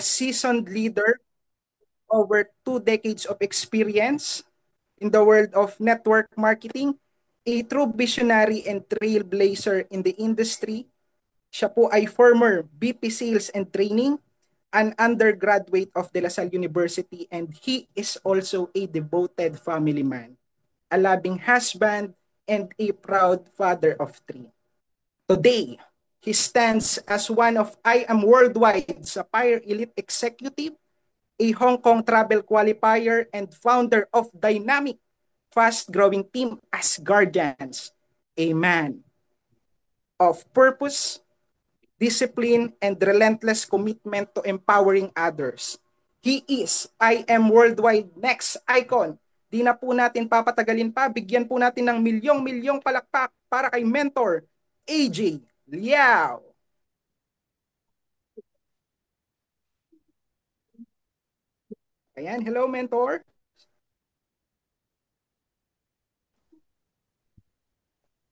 a seasoned leader, over 2 decades of experience in the world of network marketing, a true visionary and trailblazer in the industry. Siya po ay former VP Sales and Training, an undergraduate of De La Salle University, and he is also a devoted family man, a loving husband, and a proud father of three. Today, he stands as one of I Am Worldwide Sapphire Elite Executive, a Hong Kong travel qualifier, and founder of dynamic, fast-growing team as Guardians, a man of purpose, discipline, and relentless commitment to empowering others. He is I Am Worldwide Next Icon. Di na po natin papatagalin pa, bigyan po natin ng milyong-milyong palakpak para kay Mentor AJ Liao. Ayan, hello Mentor.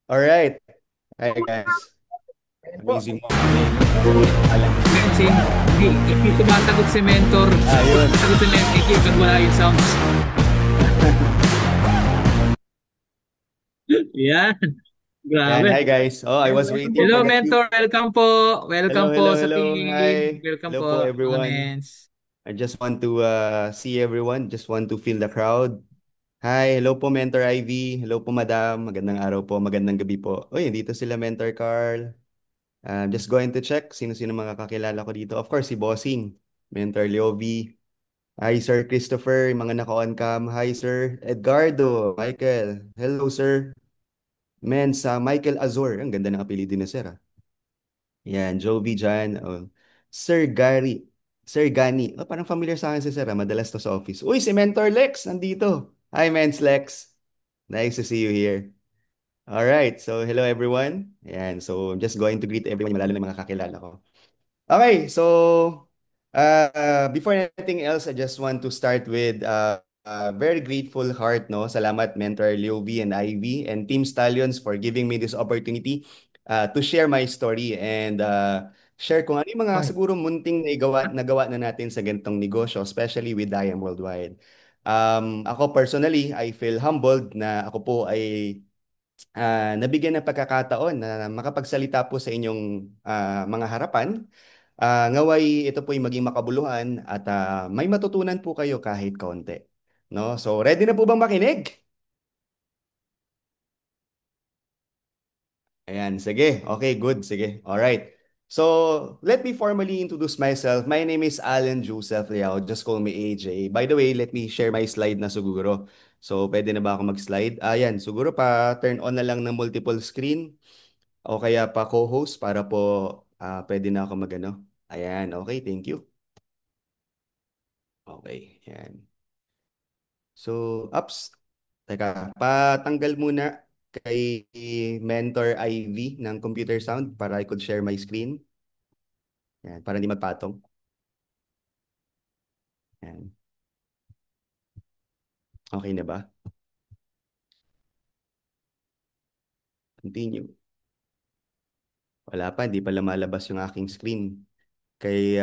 All right. Hi guys. Ayan po. Amazing morning. Alam. Mention, hindi sumasagot si mentor. Ayun. Sagot nila yung thank you pag wala yung sounds. Yan. Yan, hi Grabe. guys. Oh, I Ayan, was welcome waiting po. Hello, for the cue. mentor. Welcome po. Hello, Welcome hello, po sa hello. team. Hi. Welcome Hello po po, mga everyone. mens. I just want to see everyone. Just want to feel the crowd. Hi, hello po Mentor Ivy. Hello po Madam. Magandang araw po, magandang gabi po. Uy, dito sila Mentor Carl. Just going to check sino-sino mga kakilala ko dito. Of course, si Bossing, Mentor Leovi. Hi, Sir Christopher, yung mga naka-on cam. Hi, Sir Edgardo, Michael. Hello, Sir. Men sa Michael Azor. Ang ganda ng apelido ni Sir. Yan, Jovi dyan. Oh. Sir Gary. Sir Gani. Oh, parang familiar sa akin si Sir. Madalas to sa office. Uy, si Mentor Lex nandito. Hi, Mens Lex. Nice to see you here. All right. So, hello everyone. Yan. So, I'm just going to greet everyone, lalo na yung mga kakilala ko. Okay. So, before anything else, I just want to start with a very grateful heart, no? Salamat, Mentor Leo V and Ivy and Team Stallions for giving me this opportunity to share my story and share kung ano yung mga Okay. siguro munting nagawa na natin sa ganitong negosyo, especially with IM Worldwide. Ako personally, I feel humbled na ako po ay nabigyan ng pagkakataon na makapagsalita po sa inyong mga harapan. Ngaway ito po ay maging makabuluhan at may matutunan po kayo kahit kaunti. No? So, ready na po bang makinig? Ayan, sige. Okay, good. Sige. All right. So, let me formally introduce myself. My name is Alan Joseph Liao. Just call me AJ. By the way, let me share my slide na siguro. So, pwede na ba ako mag-slide? Ayan, siguro pa turn on na lang ng multiple screen o kaya pa co-host para po pwede na ako magano. Ayan, okay. Thank you. Okay, ayan. So, ups. Teka, patanggal muna kay Mentor Ivy ng computer sound para I could share my screen. Yan, para hindi magpatong. Yan. Okay na ba? Continue. Wala pa, hindi pa lumalabas yung aking screen. Kay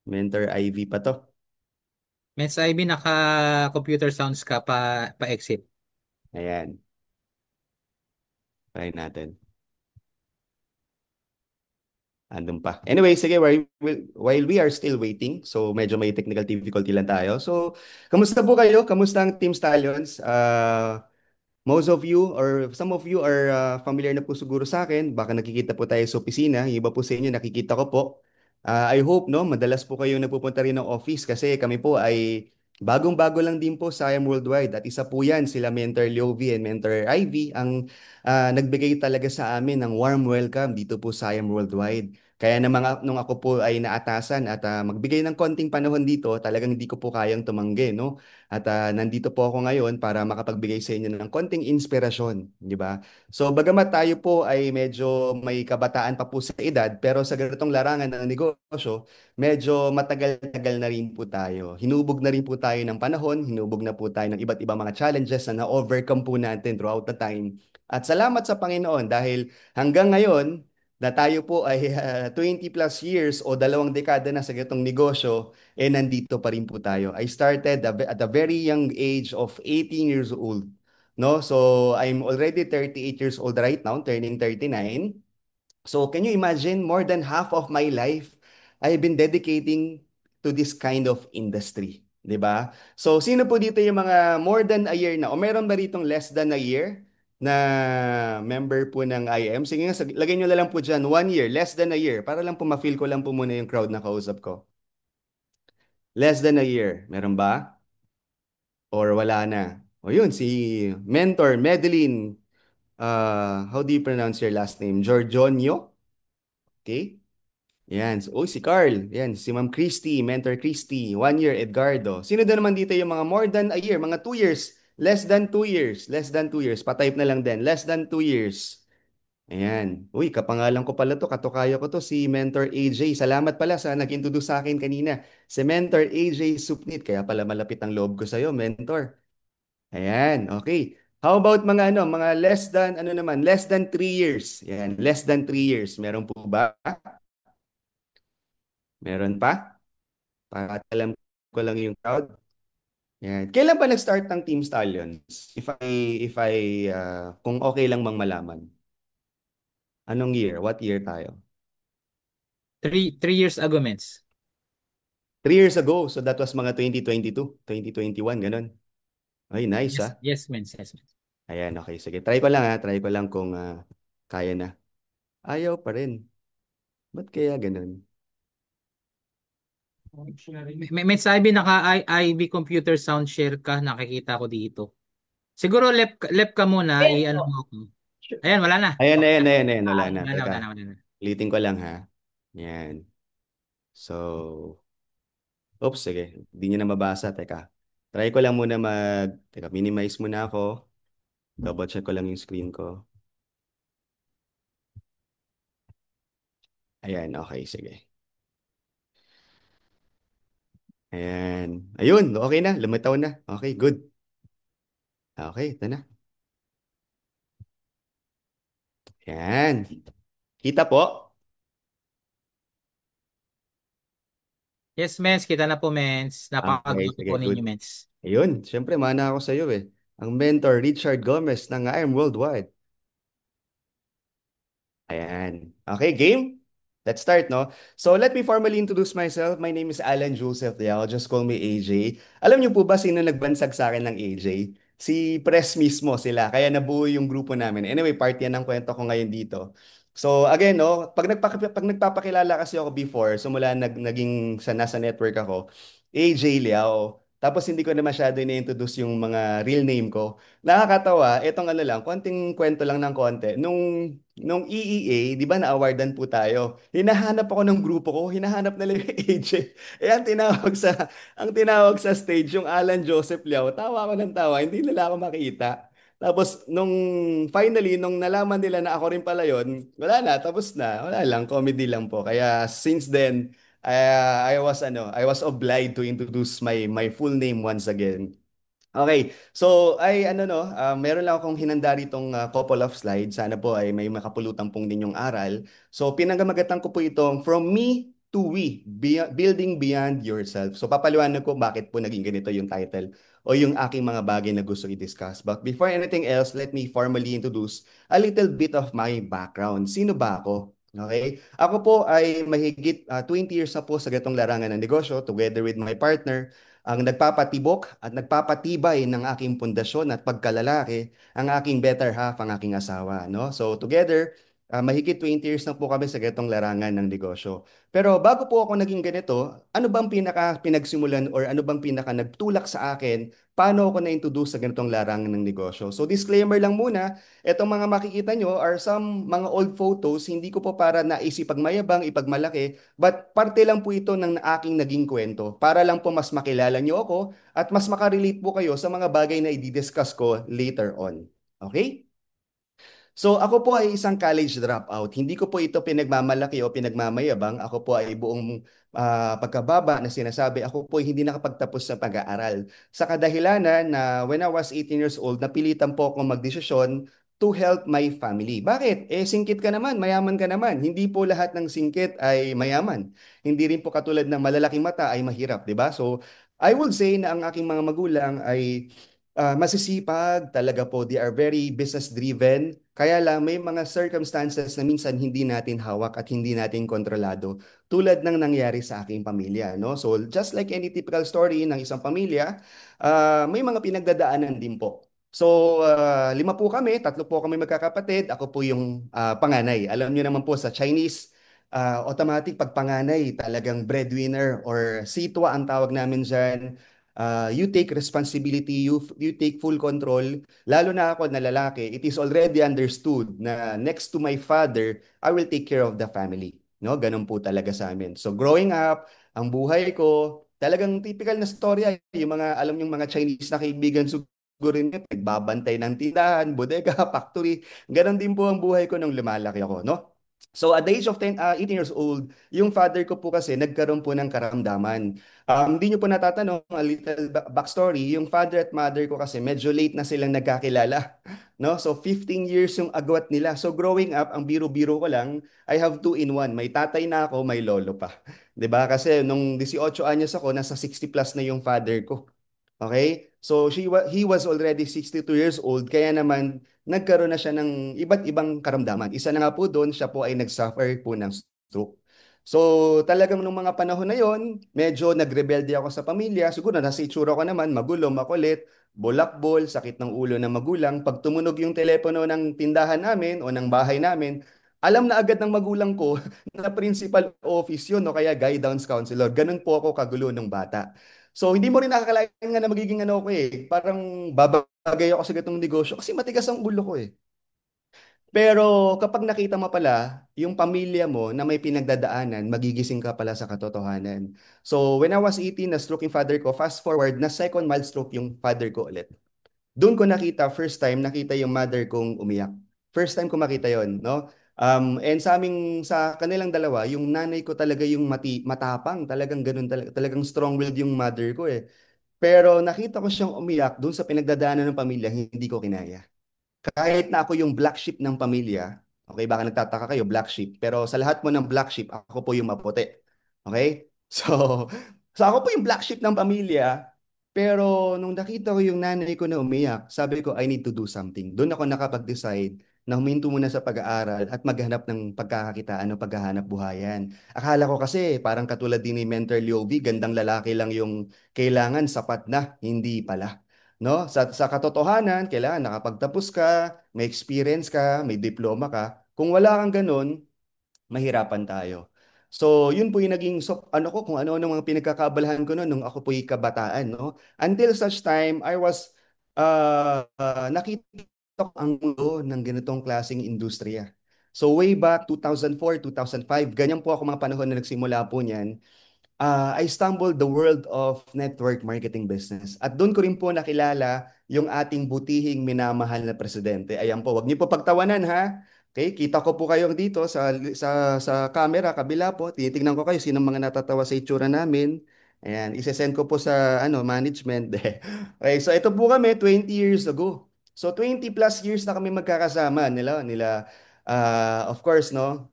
Mentor Ivy pa to. Mens IB, naka-computer sounds ka pa-exit. Ayan. Try natin. Andun pa. Anyway, sige, while we are still waiting, so medyo may technical difficulty lang tayo. So, kamusta po kayo? Kamusta ang Team Stallions? Most of you or some of you are familiar na po siguro sa akin. Baka nakikita po tayo sa opisina. Yung iba po sa inyo nakikita ko po. I hope no, madalas po kayo napupunta rin ng office kasi kami po ay bagong-bago lang din po sa IM Worldwide at isa po yan sila Mentor Leovi and Mentor Ivy ang nagbigay talaga sa amin ng warm welcome dito po sa IM Worldwide. Kaya namang nung ako po ay naatasan at magbigay ng konting panahon dito, talagang hindi ko po kayang tumanggi, no? At nandito po ako ngayon para makapagbigay sa inyo ng konting inspirasyon, di ba? So bagamat tayo po ay medyo may kabataan pa po sa edad, pero sa ganitong larangan ng negosyo, medyo matagal-tagal na rin po tayo. Hinubog na rin po tayo ng panahon, hinubog na po tayo ng iba't ibang mga challenges na na-overcome po natin throughout the time. At salamat sa Panginoon dahil hanggang ngayon, na tayo po ay 20 plus years o 2 dekada na sa ganitong negosyo, nandito pa rin po tayo. I started at a very young age of 18 years old. No? So I'm already 38 years old right now, turning 39. So can you imagine, more than half of my life, I've been dedicating to this kind of industry. 'Di ba? So sino po dito yung mga more than a year na o meron ba ditong less than a year na member po ng IM? Sige nga, lagay nyo na lang po dyan, 1 year, less than a year, para lang po ma-feel ko lang po muna yung crowd na kausap ko. Less than a year, meron ba? Or wala na? O yun, si Mentor Madeline, how do you pronounce your last name? Giorgionio? Okay. Yan. So, si Carl. Yan. Si Ma'am Christy, Mentor Christy. 1 year, Edgardo. Sino doon naman dito yung mga more than a year? Mga 2 years. Less than 2 years. Less than 2 years. Patype na lang din. Less than 2 years. Ayan. Uy, kapangalan ko pala to. Katukayo ko to. Si Mentor AJ. Salamat pala sa nag-introduce sa akin kanina. Si Mentor AJ Supnit. Kaya pala malapit ang loob ko sa'yo, Mentor. Ayan. Okay. How about mga ano, mga less than, ano naman, less than 3 years. Ayan. Less than 3 years. Meron po ba? Meron pa? Para alam ko lang yung crowd. Yan. Kailan ba nag-start ng Team Stallions? Kung okay lang mang malaman. Anong year? What year tayo? 3 years ago, Mens. 3 years ago. So that was mga 2022, 2021, ganun. Ay, nice Yes, ah. yes, Mens. Yes, Mens. Ayan, okay. Sige, try ko lang ha. Try ko lang kung kaya na. Ayaw pa rin. Ba't kaya ganun? Mens Ivy, naka-IB computer sound share ka. Nakikita ko dito. Siguro left ka muna. I-ano mo ako. Ayan, wala na. Ayan, Okay. ayan, ayan, ayan. Wala na. Wala na, Teka, wala na, wala na. ulitin ko lang ha. Yan. So, oops, sige. Hindi niyo na mabasa. Teka. Try ko lang muna Teka, minimize muna ako. Double check ko lang yung screen ko. Ayan, okay, sige. Ayan. Ayun, okay na. Lumitaw na. Okay, good. Okay, ito na. Ayan. Kita po? Yes, Mens. Kita na po, Mens. Okay, Napakagwapo sige, po good. ninyo, Mens. Ayun, syempre, mana ako sa iyo eh. Ang mentor, Richard Gomez ng I Am Worldwide. Ayan. Okay, game? Let's start, no? So, let me formally introduce myself. My name is Alan Joseph Liao. Just call me AJ. Alam niyo po ba sino nagbansag sa akin ng AJ? Si Press mismo sila. Kaya nabuo yung grupo namin. Anyway, part yan ng kwento ko ngayon dito. So, again, no? Pag nagpapakilala kasi ako before, simula naging nasa network ako, AJ Liao. Tapos hindi ko na masyado na-introduce yung mga real name ko. Nakakatawa, etong ano lang, konting kwento lang ng konti. Nung EEA, di ba na-awardan po tayo? Hinahanap ako ng grupo ko, hinahanap nila yung AJ. Ang tinawag sa stage yung Alan Joseph Liao. Tawa ako ng tawa, hindi nila ako makita. Tapos nung nalaman nila na ako rin pala yon, wala na, tapos na. Wala lang, comedy lang po. Kaya since then, I was obliged to introduce my full name once again. Okay. So, meron lang akong hinanda ritong couple of slides. Sana po ay may makapulutan pong ninyong aral. So, pinangamagatan ko po itong From Me to We, Building Beyond Yourself. So, papaliwanag ko bakit po naging ganito yung title o yung aking mga bagay na gusto i-discuss. But before anything else, let me formally introduce a little bit of my background. Sino ba ako? Okay? Ako po ay mahigit 20 years na po sa gatong larangan ng negosyo together with my partner ang nagpapatibok at nagpapatibay ng aking pundasyon at pagkalalaki, ang aking better half, ang aking asawa. No? So together, mahigit 20 years na po kami sa ganitong larangan ng negosyo. Pero bago po ako naging ganito, ano bang pinagsimulan or ano bang pinaka nagtulak sa akin paano ako na-introduce sa ganitong larangan ng negosyo? So disclaimer lang muna, itong mga makikita nyo are some mga old photos, hindi ko po para naisipagmayabang, ipagmalaki, but parte lang po ito ng aking naging kwento para lang po mas makilala nyo ako at mas makarelate po kayo sa mga bagay na i-discuss ko later on. Okay? So ako po ay isang college dropout. Hindi ko po ito pinagmamalaki o pinagmamayabang. Ako po ay buong pagkababa na sinasabi. Ako po ay hindi nakapagtapos sa pag-aaral. Sa kadahilanan na when I was 18 years old, napilitan po akong magdesisyon to help my family. Bakit? Singkit ka naman, mayaman ka naman. Hindi po lahat ng singkit ay mayaman. Hindi rin po katulad ng malalaking mata ay mahirap, di ba? So, I would say na ang aking mga magulang ay masisipag talaga po. They are very business driven. Kaya lang may mga circumstances na minsan hindi natin hawak at hindi natin kontrolado tulad ng nangyari sa aking pamilya, no? So just like any typical story ng isang pamilya, may mga pinagdadaanan din po. So, 5 po kami, 3 po kami magkakapatid. Ako po yung panganay. Alam niyo naman po sa Chinese, automatic pag panganay, talagang breadwinner or sitwa ang tawag namin dyan. You take responsibility, you take full control. Lalo na ako na lalaki, it is already understood na next to my father, I will take care of the family. No, ganun po talaga sa amin. So growing up, ang buhay ko, talagang typical na storya, yung mga alam yung mga Chinese na kaibigan siguro rin, nagbabantay ng tindahan, bodega, factory. Ganon din po ang buhay ko nung lumalaki ako, no? So at the age of 18 years old, yung father ko po kasi nagkaroon po ng karamdaman. Hindi nyo po natatanong, a little backstory, yung father at mother ko kasi medyo late na silang nagkakilala. No? So 15 years yung agwat nila. So growing up, ang biro-biro ko lang, I have two in one. May tatay na ako, may lolo pa. 'Di ba? Kasi nung 18 anyos ako, nasa 60 plus na yung father ko. Okay? So he was already 62 years old, kaya naman nagkaroon na siya ng iba't ibang karamdaman. Isa na nga po doon, siya po ay nag-suffer po ng stroke. So talagang nung mga panahon na yon, medyo nagrebelde ako sa pamilya. Siguro nasa itsura ko naman, magulo, makulit, bolakbol, sakit ng ulo ng magulang. Pag tumunog yung telepono ng tindahan namin o ng bahay namin, alam na agad ng magulang ko na principal office yun o kaya guidance counselor. Ganun po ako kagulo nung bata. So hindi mo rin nakakalain nga na magiging ano ko eh. Parang babagay ako sa gatong negosyo kasi matigas ang ulo ko eh. Pero kapag nakita mo pala yung pamilya mo na may pinagdadaanan, magigising ka pala sa katotohanan. So when I was 18, na-stroke yung father ko. Fast forward, na second mild stroke yung father ko ulit. Doon ko nakita, first time, nakita yung mother kong umiyak. First time ko makita yon, no? And sa kanilang dalawa, yung nanay ko talaga yung matapang, talagang ganun, talagang strong-willed yung mother ko eh. Pero nakita ko siyang umiyak doon sa pinagdadaanan ng pamilya, hindi ko kinaya. Kahit na ako yung black sheep ng pamilya, okay, baka nagtataka kayo, black sheep, pero sa lahat mo ng black sheep, ako po yung maputi. Okay? So ako po yung black sheep ng pamilya, pero nung nakita ko yung nanay ko na umiyak, sabi ko, I need to do something. Doon ako nakapag-decide na huminto muna sa pag-aaral at maghanap ng pagkakakitaan o paghahanap buhayan. Akala ko kasi, parang katulad din ni Mentor Liovi, gandang lalaki lang yung kailangan, sapat na. Hindi pala. No? Sa katotohanan, kailangan nakapagtapos ka, may experience ka, may diploma ka. Kung wala kang ganun, mahirapan tayo. So, yun po yung naging ano ko kung ano-ano mga pinagkakaabalahan ko noon nung ako po yung kabataan, no? Until such time, I was nakita ko ang mundo ng ganitong klaseng industriya. So, way back 2004, 2005, ganyan po ako mga panahon na nagsimula po niyan. I stumbled the world of network marketing business. At doon ko rin po nakilala yung ating butihing minamahal na presidente. Ayan po, wag niyo po pagtawanan ha. Okay, kita ko po kayo dito sa camera kabila po. Tinitingnan ko kayo sino mga natatawa sa itsura namin. Ayan, isesend ko po sa management. Okay, so ito po kami 20 years ago. So 20 plus years na kami magkakasama nila of course no.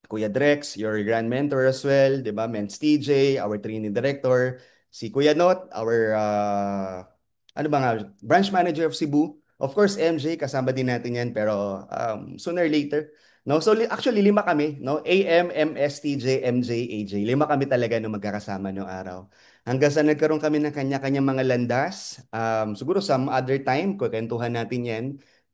Kuya Drex, your grand mentor as well, 'di ba? Mens TJ, our training director, si Kuya Not, our ano ba nga, branch manager of Cebu. Of course, MJ kasama din natin 'yan pero sooner or later, no? So actually 5 kami, no? AM, MS, TJ, MJ, AJ. 5 kami talaga no magkakasama no araw. Hanggang sa nagkaroon kami ng kanya-kanya mga landas. Siguro some other time, kwentuhan natin 'yan.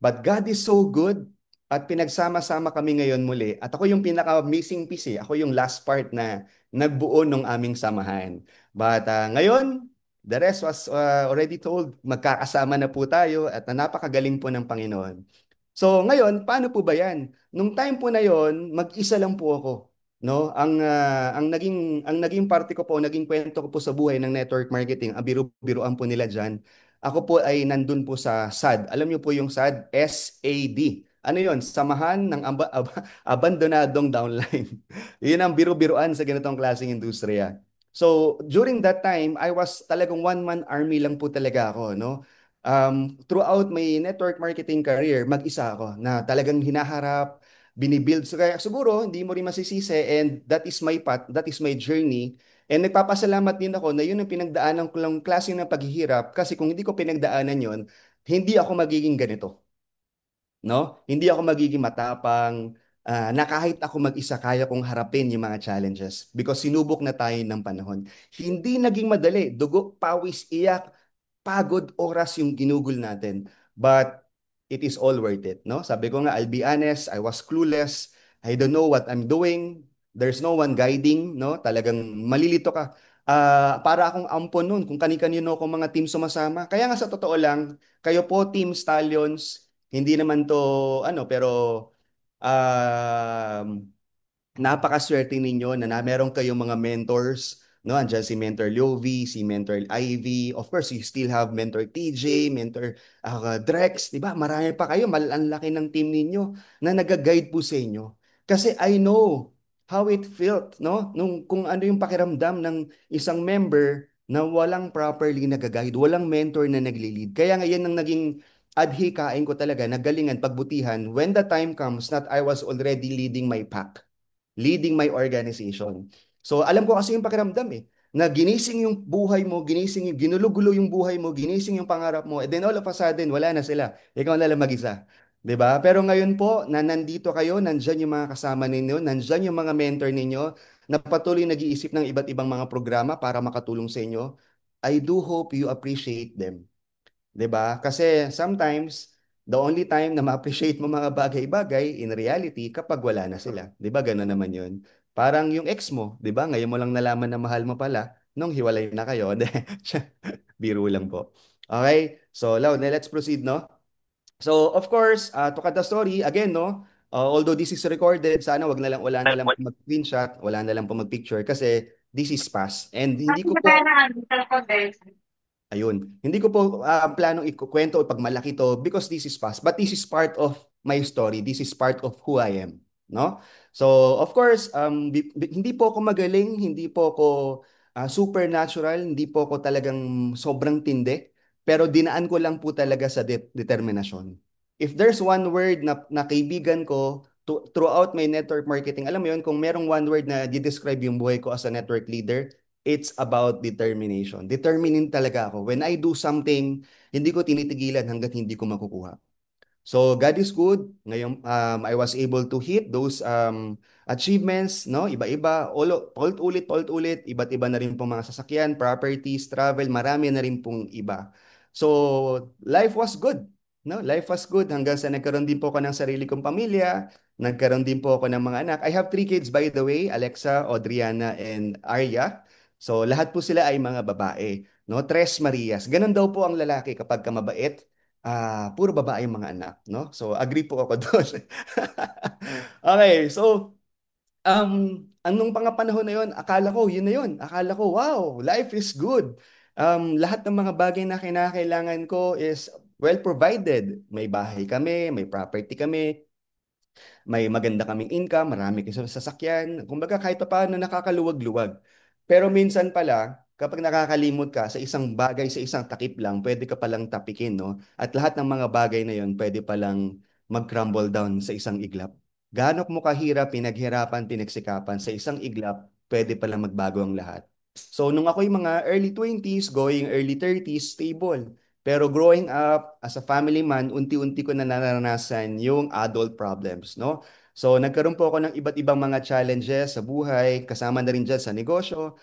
But God is so good. At pinagsama-sama kami ngayon muli. At ako yung pinaka-missing piece eh. Ako yung last part na nagbuo ng aming samahan. But ngayon, the rest was already told. Magkakasama na po tayo at napakagaling po ng Panginoon. So ngayon, paano po ba yan? Nung time po na yon, mag-isa lang po ako. No, ang naging parte ko po, naging kwento ko po sa buhay ng network marketing, ang biru-biruan po nila diyan. Ako po ay nandun po sa SAD. Alam niyo po yung SAD, SAD. Ano yon? Samahan ng abandonadong downline. Yun ang biru-biruan sa ganitong klaseng industriya. So, during that time, I was talagang one-man army lang po talaga ako, no? throughout my network marketing career, mag-isa ako na talagang hinaharap, binibuild. So, kaya siguro, hindi mo rin masisisi and that is my path, that is my journey. And nagpapasalamat din ako na yun ang pinagdaanan ko lang klase ng paghihirap kasi kung hindi ko pinagdaanan yun, hindi ako magiging ganito. No? Hindi ako magiging matapang, na kahit ako mag-isa kaya kong harapin yung mga challenges because sinubok na tayo ng panahon. Hindi naging madali. Dugo, pawis, iyak, pagod, oras yung ginugol natin. But it is all worth it, no? Sabi ko nga, I'll be honest, I was clueless. I don't know what I'm doing. There's no one guiding, no? Talagang malilito ka. Para akong ampon nun kung kani-kanino ko mga team sumasama. Kaya nga sa totoo lang, kayo po, Team Stallions, hindi naman to, ano, pero um, napakaswerte ninyo na meron kayong mga mentors, no? Andiyan si Mentor Liovi, si Mentor Ivy. Of course, you still have Mentor TJ, Mentor Drex, 'di ba? Marami pa kayo, ang laki ng team ninyo na nag-guide po sa inyo. Kasi I know how it felt, no? Kung ano yung pakiramdam ng isang member na walang properly nag-guide, walang mentor na nagli-lead. Kaya ngayon ang naging adhikain ko talaga, nagalingan, pagbutihan, when the time comes that I was already leading my pack, leading my organization. So alam ko kasi yung pakiramdam na ginising yung buhay mo, ginising yung, ginulo-gulo yung buhay mo, ginising yung pangarap mo, and then all of a sudden, wala na sila. Ikaw na lang mag-isa. 'Di ba? Pero ngayon po, na nandito kayo, nandyan yung mga kasama ninyo, nandyan yung mga mentor ninyo, na patuloy nag-iisip ng iba't ibang mga programa para makatulong sa inyo. I do hope you appreciate them. 'Di ba? Kasi sometimes, the only time na ma-appreciate mo mga bagay-bagay, in reality, kapag wala na sila. 'Di ba? Gano'n naman yun. Parang yung ex mo, 'di ba? Ngayon mo lang nalaman na mahal mo pala, nung hiwalay na kayo. Biro lang po. Okay? So, Lau, let's proceed, no? So, of course, to cut the story, again, no? Although this is recorded, sana wala na lang po mag-screenshot, wala na lang po mag-picture kasi this is past. And hindi ko po Ayun. Hindi ko po planong ikukwento o pagmalaki to because this is past. But this is part of my story. This is part of who I am. No? So, of course, hindi po ako magaling, hindi po ako supernatural, hindi po ako talagang sobrang tindi, pero dinaan ko lang po talaga sa determinasyon. If there's one word na kaibigan ko throughout my network marketing, alam mo yun, kung merong one word na di-describe yung buhay ko as a network leader, it's about determination. Determined talaga ako. When I do something, hindi ko tinitigilan hanggat hindi ko makukuha. So God is good. Ngayon, I was able to hit those achievements, no? Iba-iba, paulit-ulit, iba't iba na rin pong mga sasakyan, properties, travel, marami na rin pong iba. So life was good, no? Life was good hanggang sa nagkaroon din po ako ng sarili kong pamilya, nagkaroon din po ako ng mga anak. I have 3 kids by the way, Alexa, Audriana, and Arya. So lahat po sila ay mga babae, no? Tres Marias. Ganun daw po ang lalaki kapag ka mabait, puro babae yung mga anak, no? So, agree po ako doon. Okay, so, anong pangapanahon na yun, akala ko, yun na yun. Akala ko, wow, life is good. Lahat ng mga bagay na kinakailangan ko is well provided. May bahay kami, may property kami, may maganda kaming income, marami kaming sasakyan. Kumbaga kahit pa paano nakakaluwag-luwag. Pero minsan pala, kapag nakakalimot ka sa isang bagay, sa isang takip lang, pwede ka palang tapikin, no? At lahat ng mga bagay na yon pwede palang mag-crumble down sa isang iglap. Gaano mo kahirap, pinaghirapan, pinagsikapan sa isang iglap, pwede palang magbago ang lahat. So, nung ako'y mga early 20s, going early 30s, stable. Pero growing up as a family man, unti-unti ko na naranasan yung adult problems, no? So nagkaroon po ako ng iba't ibang mga challenges sa buhay, kasama na rin dyan sa negosyo.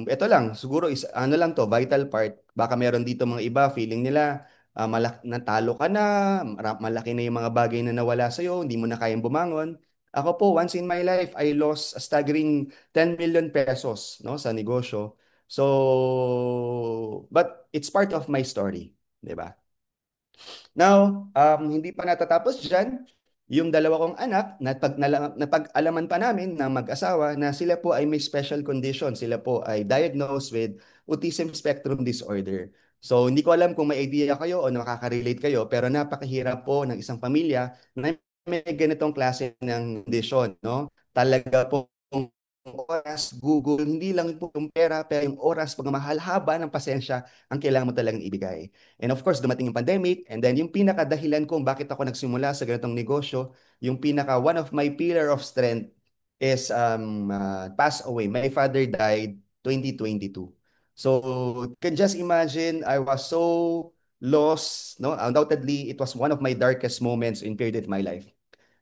Ito lang, siguro is ano lang to, vital part. Baka meron dito mga iba, feeling nila natalo ka na, malaki na yung mga bagay na nawala sa'yo, hindi mo na kayang bumangon. Ako po, once in my life, I lost a staggering 10 million pesos, no, sa negosyo. So, but it's part of my story, 'di ba? Now, hindi pa natatapos diyan. Yung dalawa kong anak, napag-alaman pa namin ng mag-asawa na sila po ay may special condition. Sila po ay diagnosed with autism spectrum disorder. So, hindi ko alam kung may idea kayo o nakaka-relate kayo, pero napakahirap po ng isang pamilya na may ganitong klase ng condition, no? Talaga po oras, Google, hindi lang po yung pera, pero yung oras, pagmamahal, haba ng pasensya, ang kailangan mo talagang ibigay. And of course, dumating yung pandemic, and then yung pinakadahilan kung bakit ako nagsimula sa ganitong negosyo, yung one of my pillar of strength is passed away. My father died 2022. So, can just imagine, I was so lost, no? Undoubtedly, it was one of my darkest moments in period of my life.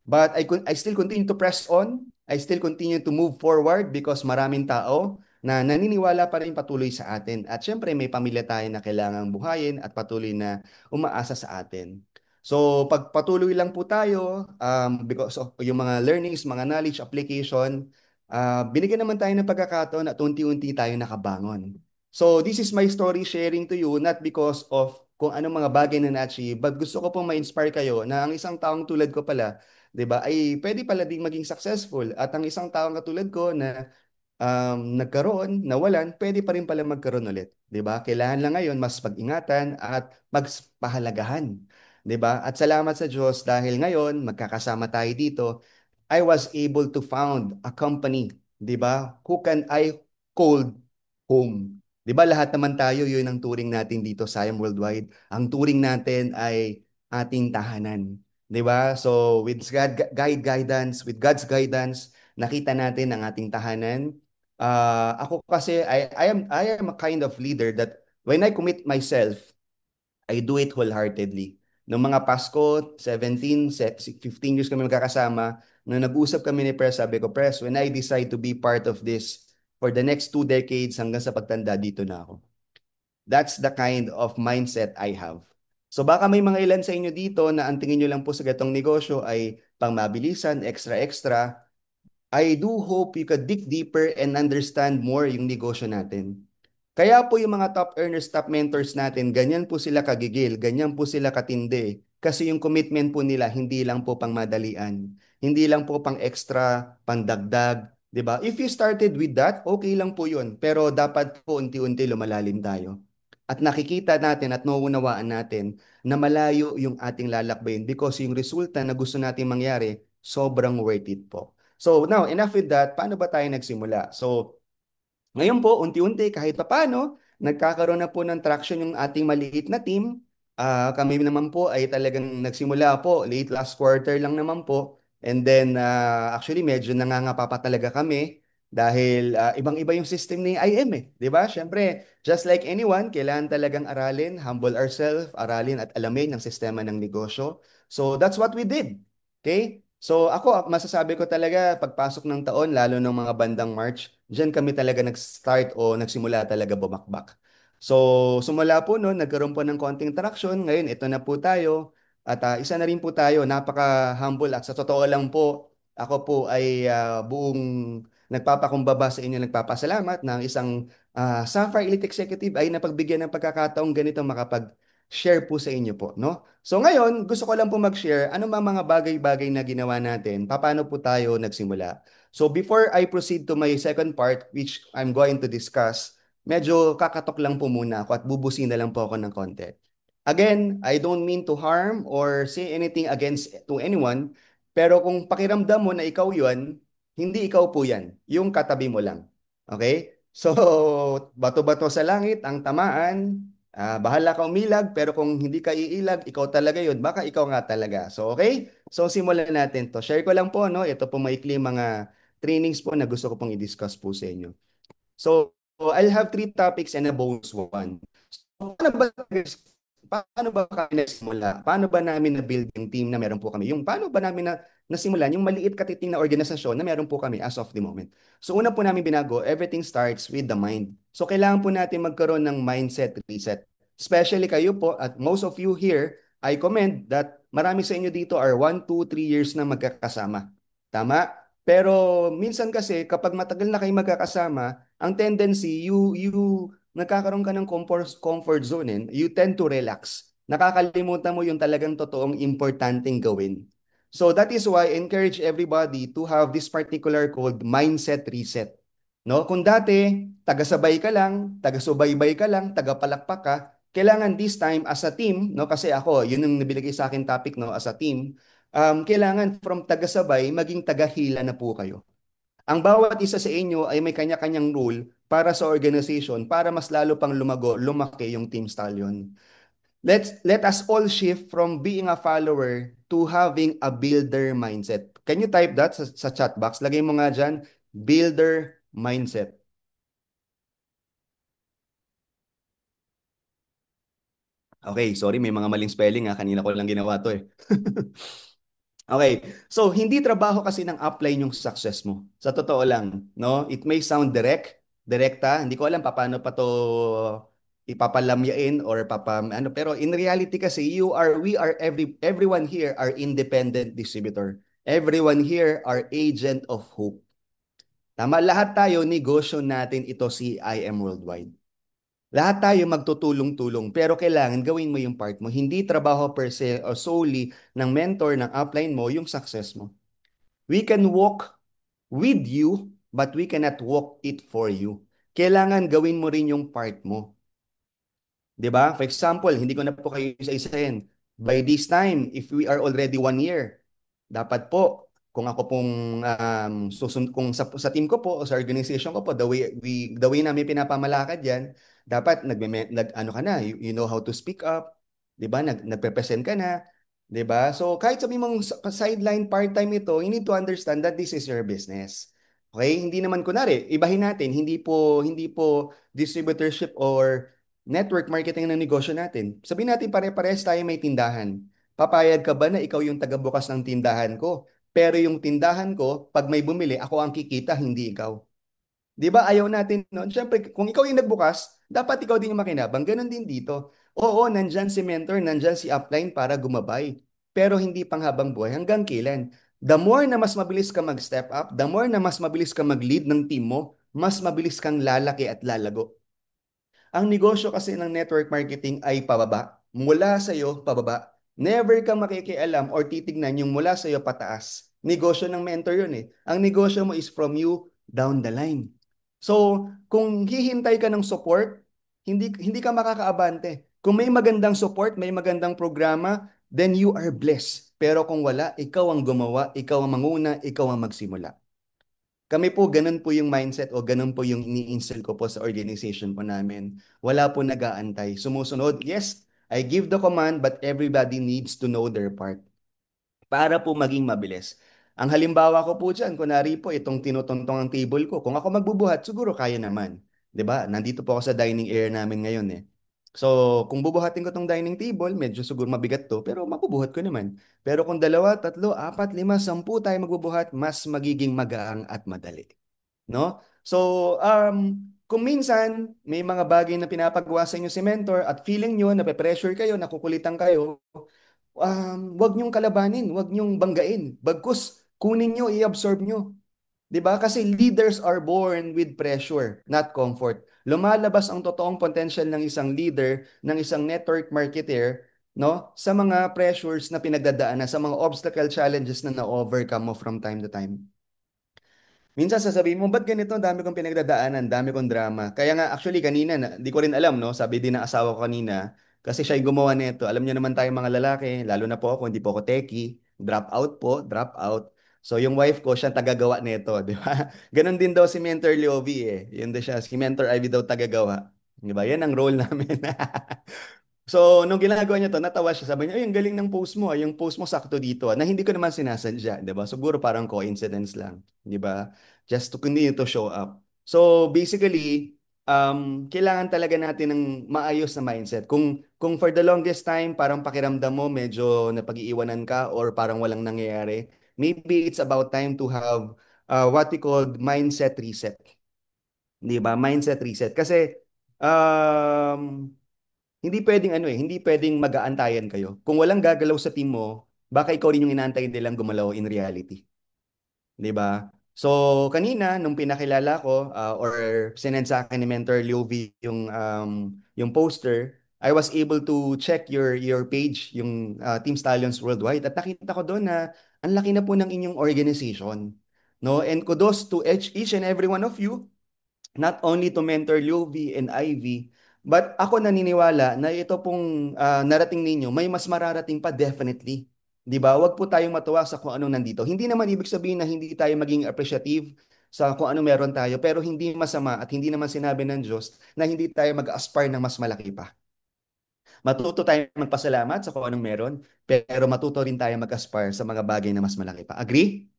But I still continue to press on. I still continue to move forward because maraming tao na naniniwala pa rin patuloy sa atin. At syempre, may pamilya tayo na kailangang buhayin at patuloy na umaasa sa atin. So, pag patuloy lang po tayo, because of yung mga learnings, mga knowledge, application, binigyan naman tayo ng pagkakataon at unti-unti tayo nakabangon. So, this is my story sharing to you, not because of kung anong mga bagay na na-achieve, but gusto ko pong ma-inspire kayo na ang isang taong tulad ko pala, 'di ba? Ay pwede pala ding maging successful at ang isang taong katulad ko na nagkaroon, nawalan, pwede pa rin pala magkaroon ulit, 'di ba? Kailangan lang ngayon mas pag-ingatan at magpahalagahan, 'di ba? At salamat sa Diyos dahil ngayon magkakasama tayo dito. I was able to found a company, 'di ba? Who can I call home? 'Di ba lahat naman tayo 'yun ang turing natin dito sa Worldwide. Ang turing natin ay ating tahanan. 'Di ba? So with guidance, with God's guidance, nakita natin ang ating tahanan. Ako kasi I am a kind of leader that when I commit myself, I do it wholeheartedly. Noong mga Pasko, 15 years kami magkakasama, nung nag-usap kami ni Pres, sabi ko, Pres, when I decide to be part of this for the next 2 decades hanggang sa pagtanda, dito na ako. That's the kind of mindset I have. So baka may mga ilan sa inyo dito na ang tingin nyo lang po sa gatong negosyo ay pangmabilisan, extra-extra. I do hope you could dig deeper and understand more yung negosyo natin. Kaya po yung mga top earners, top mentors natin, ganyan po sila kagigil, ganyan po sila katindi. Kasi yung commitment po nila, hindi lang po pang madalian. Hindi lang po pang extra, pang dagdag. 'Di ba? If you started with that, okay lang po yun. Pero dapat po unti-unti lumalalim tayo. At nakikita natin at nauunawaan natin na malayo yung ating lalakbayin because yung resulta na gusto natin mangyari, sobrang worth it po. So now, enough with that. Paano ba tayo nagsimula? So, ngayon po, unti-unti kahit papaano, nagkakaroon na po ng traction yung ating maliit na team. Kami naman po ay talagang nagsimula po, late last quarter lang naman po. And then, actually, medyo nangangapa pa talaga kami dahil ibang-iba yung system ni IM eh. Di ba? Siyempre, just like anyone, kailangan talagang aralin, humble ourselves, aralin at alamin ang sistema ng negosyo. So, that's what we did. Okay? So ako, masasabi ko talaga, pagpasok ng taon, lalo ng mga bandang March, diyan kami talaga nag-start o nagsimula talaga bumakbak. So sumula po noon, nagkaroon po ng konting traction. Ngayon, ito na po tayo. At isa na rin po tayo, napaka-humble. At sa totoo lang po, ako po ay buong nagpapakumbaba sa inyo, nagpapasalamat ng isang Sapphire Elite Executive ay napagbigyan ng pagkakataong ganito makapag-share po sa inyo po, no? So ngayon, gusto ko lang po mag-share ano ba mga bagay-bagay na ginawa natin, paano po tayo nagsimula. So before I proceed to my second part, which I'm going to discuss, medyo kakatok lang po muna ako at bubusin na lang po ako ng konti. Again, I don't mean to harm or say anything against to anyone, pero kung pakiramdam mo na ikaw yun, hindi ikaw po yan, yung katabi mo lang. Okay? So, bato-bato sa langit, ang tamaan, bahala ka umilag, pero kung hindi ka iilag, ikaw talaga yun. Baka ikaw nga talaga. So, okay? So, simulan natin to. Share ko lang po, no? Ito po maikli mga trainings po na gusto ko pong i-discuss po sa inyo. So, I'll have 3 topics and a bonus one. So, paano ba kami nagsimula? Paano ba namin na-build yung team na meron po kami? Yung paano ba namin nasimulan yung maliit katiting na organisasyon na meron po kami as of the moment? So una po namin binago, everything starts with the mind. So kailangan po natin magkaroon ng mindset reset. Especially kayo po at most of you here, I commend that marami sa inyo dito are 1, 2, 3 years na magkakasama. Tama? Pero minsan kasi kapag matagal na kayo magkakasama, ang tendency you nagkakaroon ka ng comfort zone, you tend to relax. Nakakalimutan mo yung talagang totoong importanteng gawin. So that is why I encourage everybody to have this particular called mindset reset. No, kung dati taga-sabay ka lang, taga-subaybay ka lang, taga-palakpak ka, kailangan this time as a team, no, kasi ako, yun yung nabigay sa akin topic, no, as a team, kailangan from taga-sabay maging taga-hila na po kayo. Ang bawat isa sa inyo ay may kanya-kanyang role para sa organization para mas lalo pang lumaki yung Team Stallion. Let us all shift from being a follower to having a builder mindset. Can you type that sa chat box? Lagay mo nga dyan, builder mindset. Okay, sorry, may mga maling spelling ha. Kanina ko lang ginawa to eh. Okay, so hindi trabaho kasi ng upline yung success mo. Sa totoo lang, no? It may sound direkta, hindi ko alam paano pa to ipapalamyain or ano, pero in reality kasi we are everyone here are independent distributor. Everyone here are agent of hope. Tama, lahat tayo negosyo natin ito si IM Worldwide. Lahat tayo magtutulong-tulong pero kailangan gawin mo yung part mo. Hindi trabaho per se o solely ng mentor, ng upline mo, yung success mo. We can walk with you but we cannot walk it for you. Kailangan gawin mo rin yung part mo. 'Di ba? For example, hindi ko na po kayo isa-isahin. By this time, if we are already 1 year, dapat po, kung ako pong kung sa team ko po o sa organization ko po, the way namin pinapamalakad yan, dapat ano ka na, you know how to speak up, 'di ba? Nagpe-present ka na, 'di ba? So kahit sabi mong sideline part-time ito, you need to understand that this is your business. Okay? Hindi naman kunari, ibahin natin, hindi po distributorship or network marketing ng negosyo natin. Sabihin natin pare-parehas tayo may tindahan. Papayag ka ba na ikaw yung tagabukas ng tindahan ko? Pero yung tindahan ko, pag may bumili, ako ang kikita, hindi ikaw. Di ba ayaw natin noon? Siyempre, kung ikaw yung nagbukas, dapat ikaw din yung makinabang. Ganon din dito. Oo, nandyan si mentor, nandyan si upline para gumabay. Pero hindi pang habang buhay. Hanggang kailan? The more na mas mabilis ka mag-step up, the more na mas mabilis ka mag-lead ng team mo, mas mabilis kang lalaki at lalago. Ang negosyo kasi ng network marketing ay pababa. Mula sa iyo, pababa. Never ka makikialam or titignan yung mula sa iyo pataas. Negosyo ng mentor yun eh. Ang negosyo mo is from you down the line. So, kung hihintay ka ng support, hindi ka makakaabante. Kung may magandang support, may magandang programa, then you are blessed. Pero kung wala, ikaw ang gumawa, ikaw ang manguna, ikaw ang magsimula. Kami po, ganun po yung mindset o ganun po yung ini-instill ko po sa organization po namin. Wala po nag-aantay. Sumusunod, yes, I give the command but everybody needs to know their part para po maging mabilis. Ang halimbawa ko po dyan, kunwari po itong tinutuntong ang table ko. Kung ako magbubuhat, siguro kaya naman. 'Di ba? Nandito po ako sa dining area namin ngayon eh. So, kung bubuhatin ko tong dining table, medyo siguro mabigat to, pero mabubuhat ko naman. Pero kung 2, 3, 4, 5, 10 tayo magbubuhat, mas magiging magaang at madali. No? So, kung minsan may mga bagay na pinapagawa sa inyo si mentor at feeling nyo, nape-pressure kayo, nakukulitan kayo, wag niyong kalabanin, wag niyong banggain. Bagkus, kunin niyo, i-absorb niyo. 'Di ba? Kasi leaders are born with pressure, not comfort. Lumalabas ang totoong potential ng isang leader, ng isang network marketer, no? Sa mga pressures na pinagdadaanan, sa mga obstacle challenges na na-overcome mo from time to time. Minsan sasabihin mo, ba't ganito? Dami kong pinagdadaanan, dami kong drama. Kaya nga, actually, kanina, di ko rin alam, no? Sabi din ng asawa ko kanina, kasi siya yung gumawa nito. Alam niyo naman tayo mga lalaki, lalo na po ako, hindi po ako techie. Drop out po, drop out. So, yung wife ko, siya ang tagagawa nito, di ba? Ganon din daw si Mentor Liovi eh. Yun din siya, si Mentor Ivy daw tagagawa. Di ba? Yan ang role namin. So, nung ginagawa niya to, natawa siya. Sabi niya, ay, ang galing ng post mo. Ay, yung post mo sakto dito. Na hindi ko naman sinasadya, di ba? Siguro parang coincidence lang, di ba? Just to continue to show up. So, basically, kailangan talaga natin ng maayos na mindset. Kung for the longest time, parang pakiramdam mo, medyo napag-iiwanan ka or parang walang nangyayari, maybe it's about time to have what we call mindset reset. Di ba? Mindset reset. Kasi, um, hindi pwedeng ano eh, hindi pwedeng mag-aantayan kayo. Kung walang gagalaw sa team mo, baka ikaw rin yung inaantay nilang gumalaw in reality. 'Di ba? So, kanina nung pinakilala ko or sinend sa akin ni Mentor Liovi yung poster, I was able to check your page, yung Team Stallions Worldwide at nakita ko doon na ang laki na po ng inyong organization. No? And kudos to each and every one of you, not only to Mentor Liovi and Ivy, but ako naniniwala na ito pong narating ninyo, may mas mararating pa definitely. 'Di ba? Huwag po tayong matuwa sa kung anong nandito. Hindi naman ibig sabihin na hindi tayo maging appreciative sa kung ano meron tayo, pero hindi masama at hindi naman sinabi ng Diyos na hindi tayo mag-aspire ng mas malaki pa. Matuto tayo magpasalamat sa kung anong meron, pero matuto rin tayo mag-aspire sa mga bagay na mas malaki pa. Agree?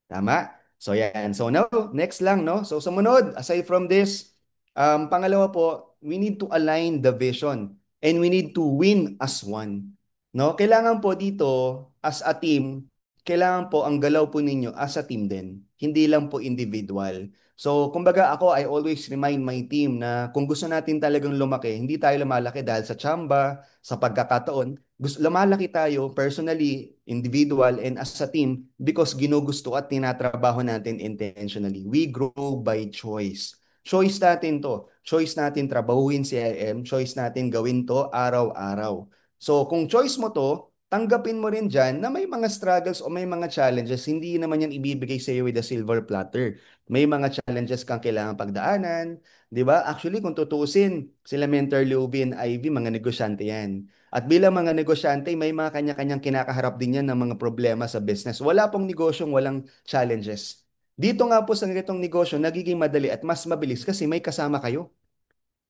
Tama? So yan. So now, next lang, no? So sumunod, aside from this, pangalawa po, we need to align the vision and we need to win as one. No? Kailangan po dito, as a team, kailangan po ang galaw po ninyo as a team din. Hindi lang po individual. So, kumbaga ako, I always remind my team na kung gusto natin talagang lumaki, hindi tayo lumalaki dahil sa tsamba, sa pagkakataon, lumalaki tayo personally, individual, and as a team because ginugusto at tinatrabaho natin intentionally. We grow by choice. Choice natin to. Choice natin trabahuin si IM. Choice natin gawin to araw-araw. So kung choice mo to, tanggapin mo rin dyan na may mga struggles o may mga challenges. Hindi naman yan ibibigay sa iyo with a silver platter. May mga challenges kang kailangan pagdaanan. 'Di ba? Actually, kung tutuusin, sila Mentor Lovie and Ivy, mga negosyante yan. At bilang mga negosyante, may mga kanya-kanyang kinakaharap din yan ng mga problema sa business. Wala pong negosyong walang challenges. Dito nga po sa ganitong negosyo, nagiging madali at mas mabilis kasi may kasama kayo.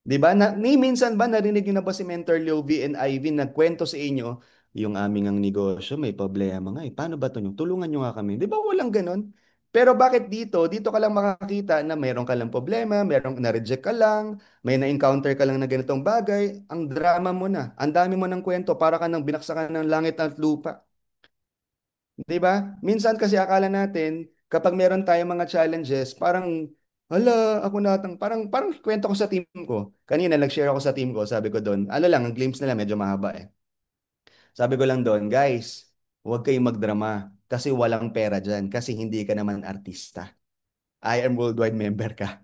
'Di ba? Minsan ba narinig niyo na ba si Mentor Lovie and Ivy nagkwento sa inyo, yung aming ang negosyo may problema nga eh. Paano ba 'to nyo? Tulungan nyo nga kami. 'Di ba walang ganun? Pero bakit dito? Dito ka lang makakita na meron ka lang problema, meron na-reject ka lang, may na-encounter ka lang na ganitong bagay, ang drama mo na. Ang dami mo ng kwento para ka nang binaksakan ng langit at lupa. 'Di ba? Minsan kasi akala natin kapag meron tayong mga challenges, parang hala, ako natang parang kwento ko sa team ko. Kanina nag-share ako sa team ko, sabi ko doon, ano lang, ang glimpse nila medyo mahaba eh. Sabi ko lang doon, guys, huwag kayong magdrama kasi walang pera diyan kasi hindi ka naman artista. I am worldwide member ka.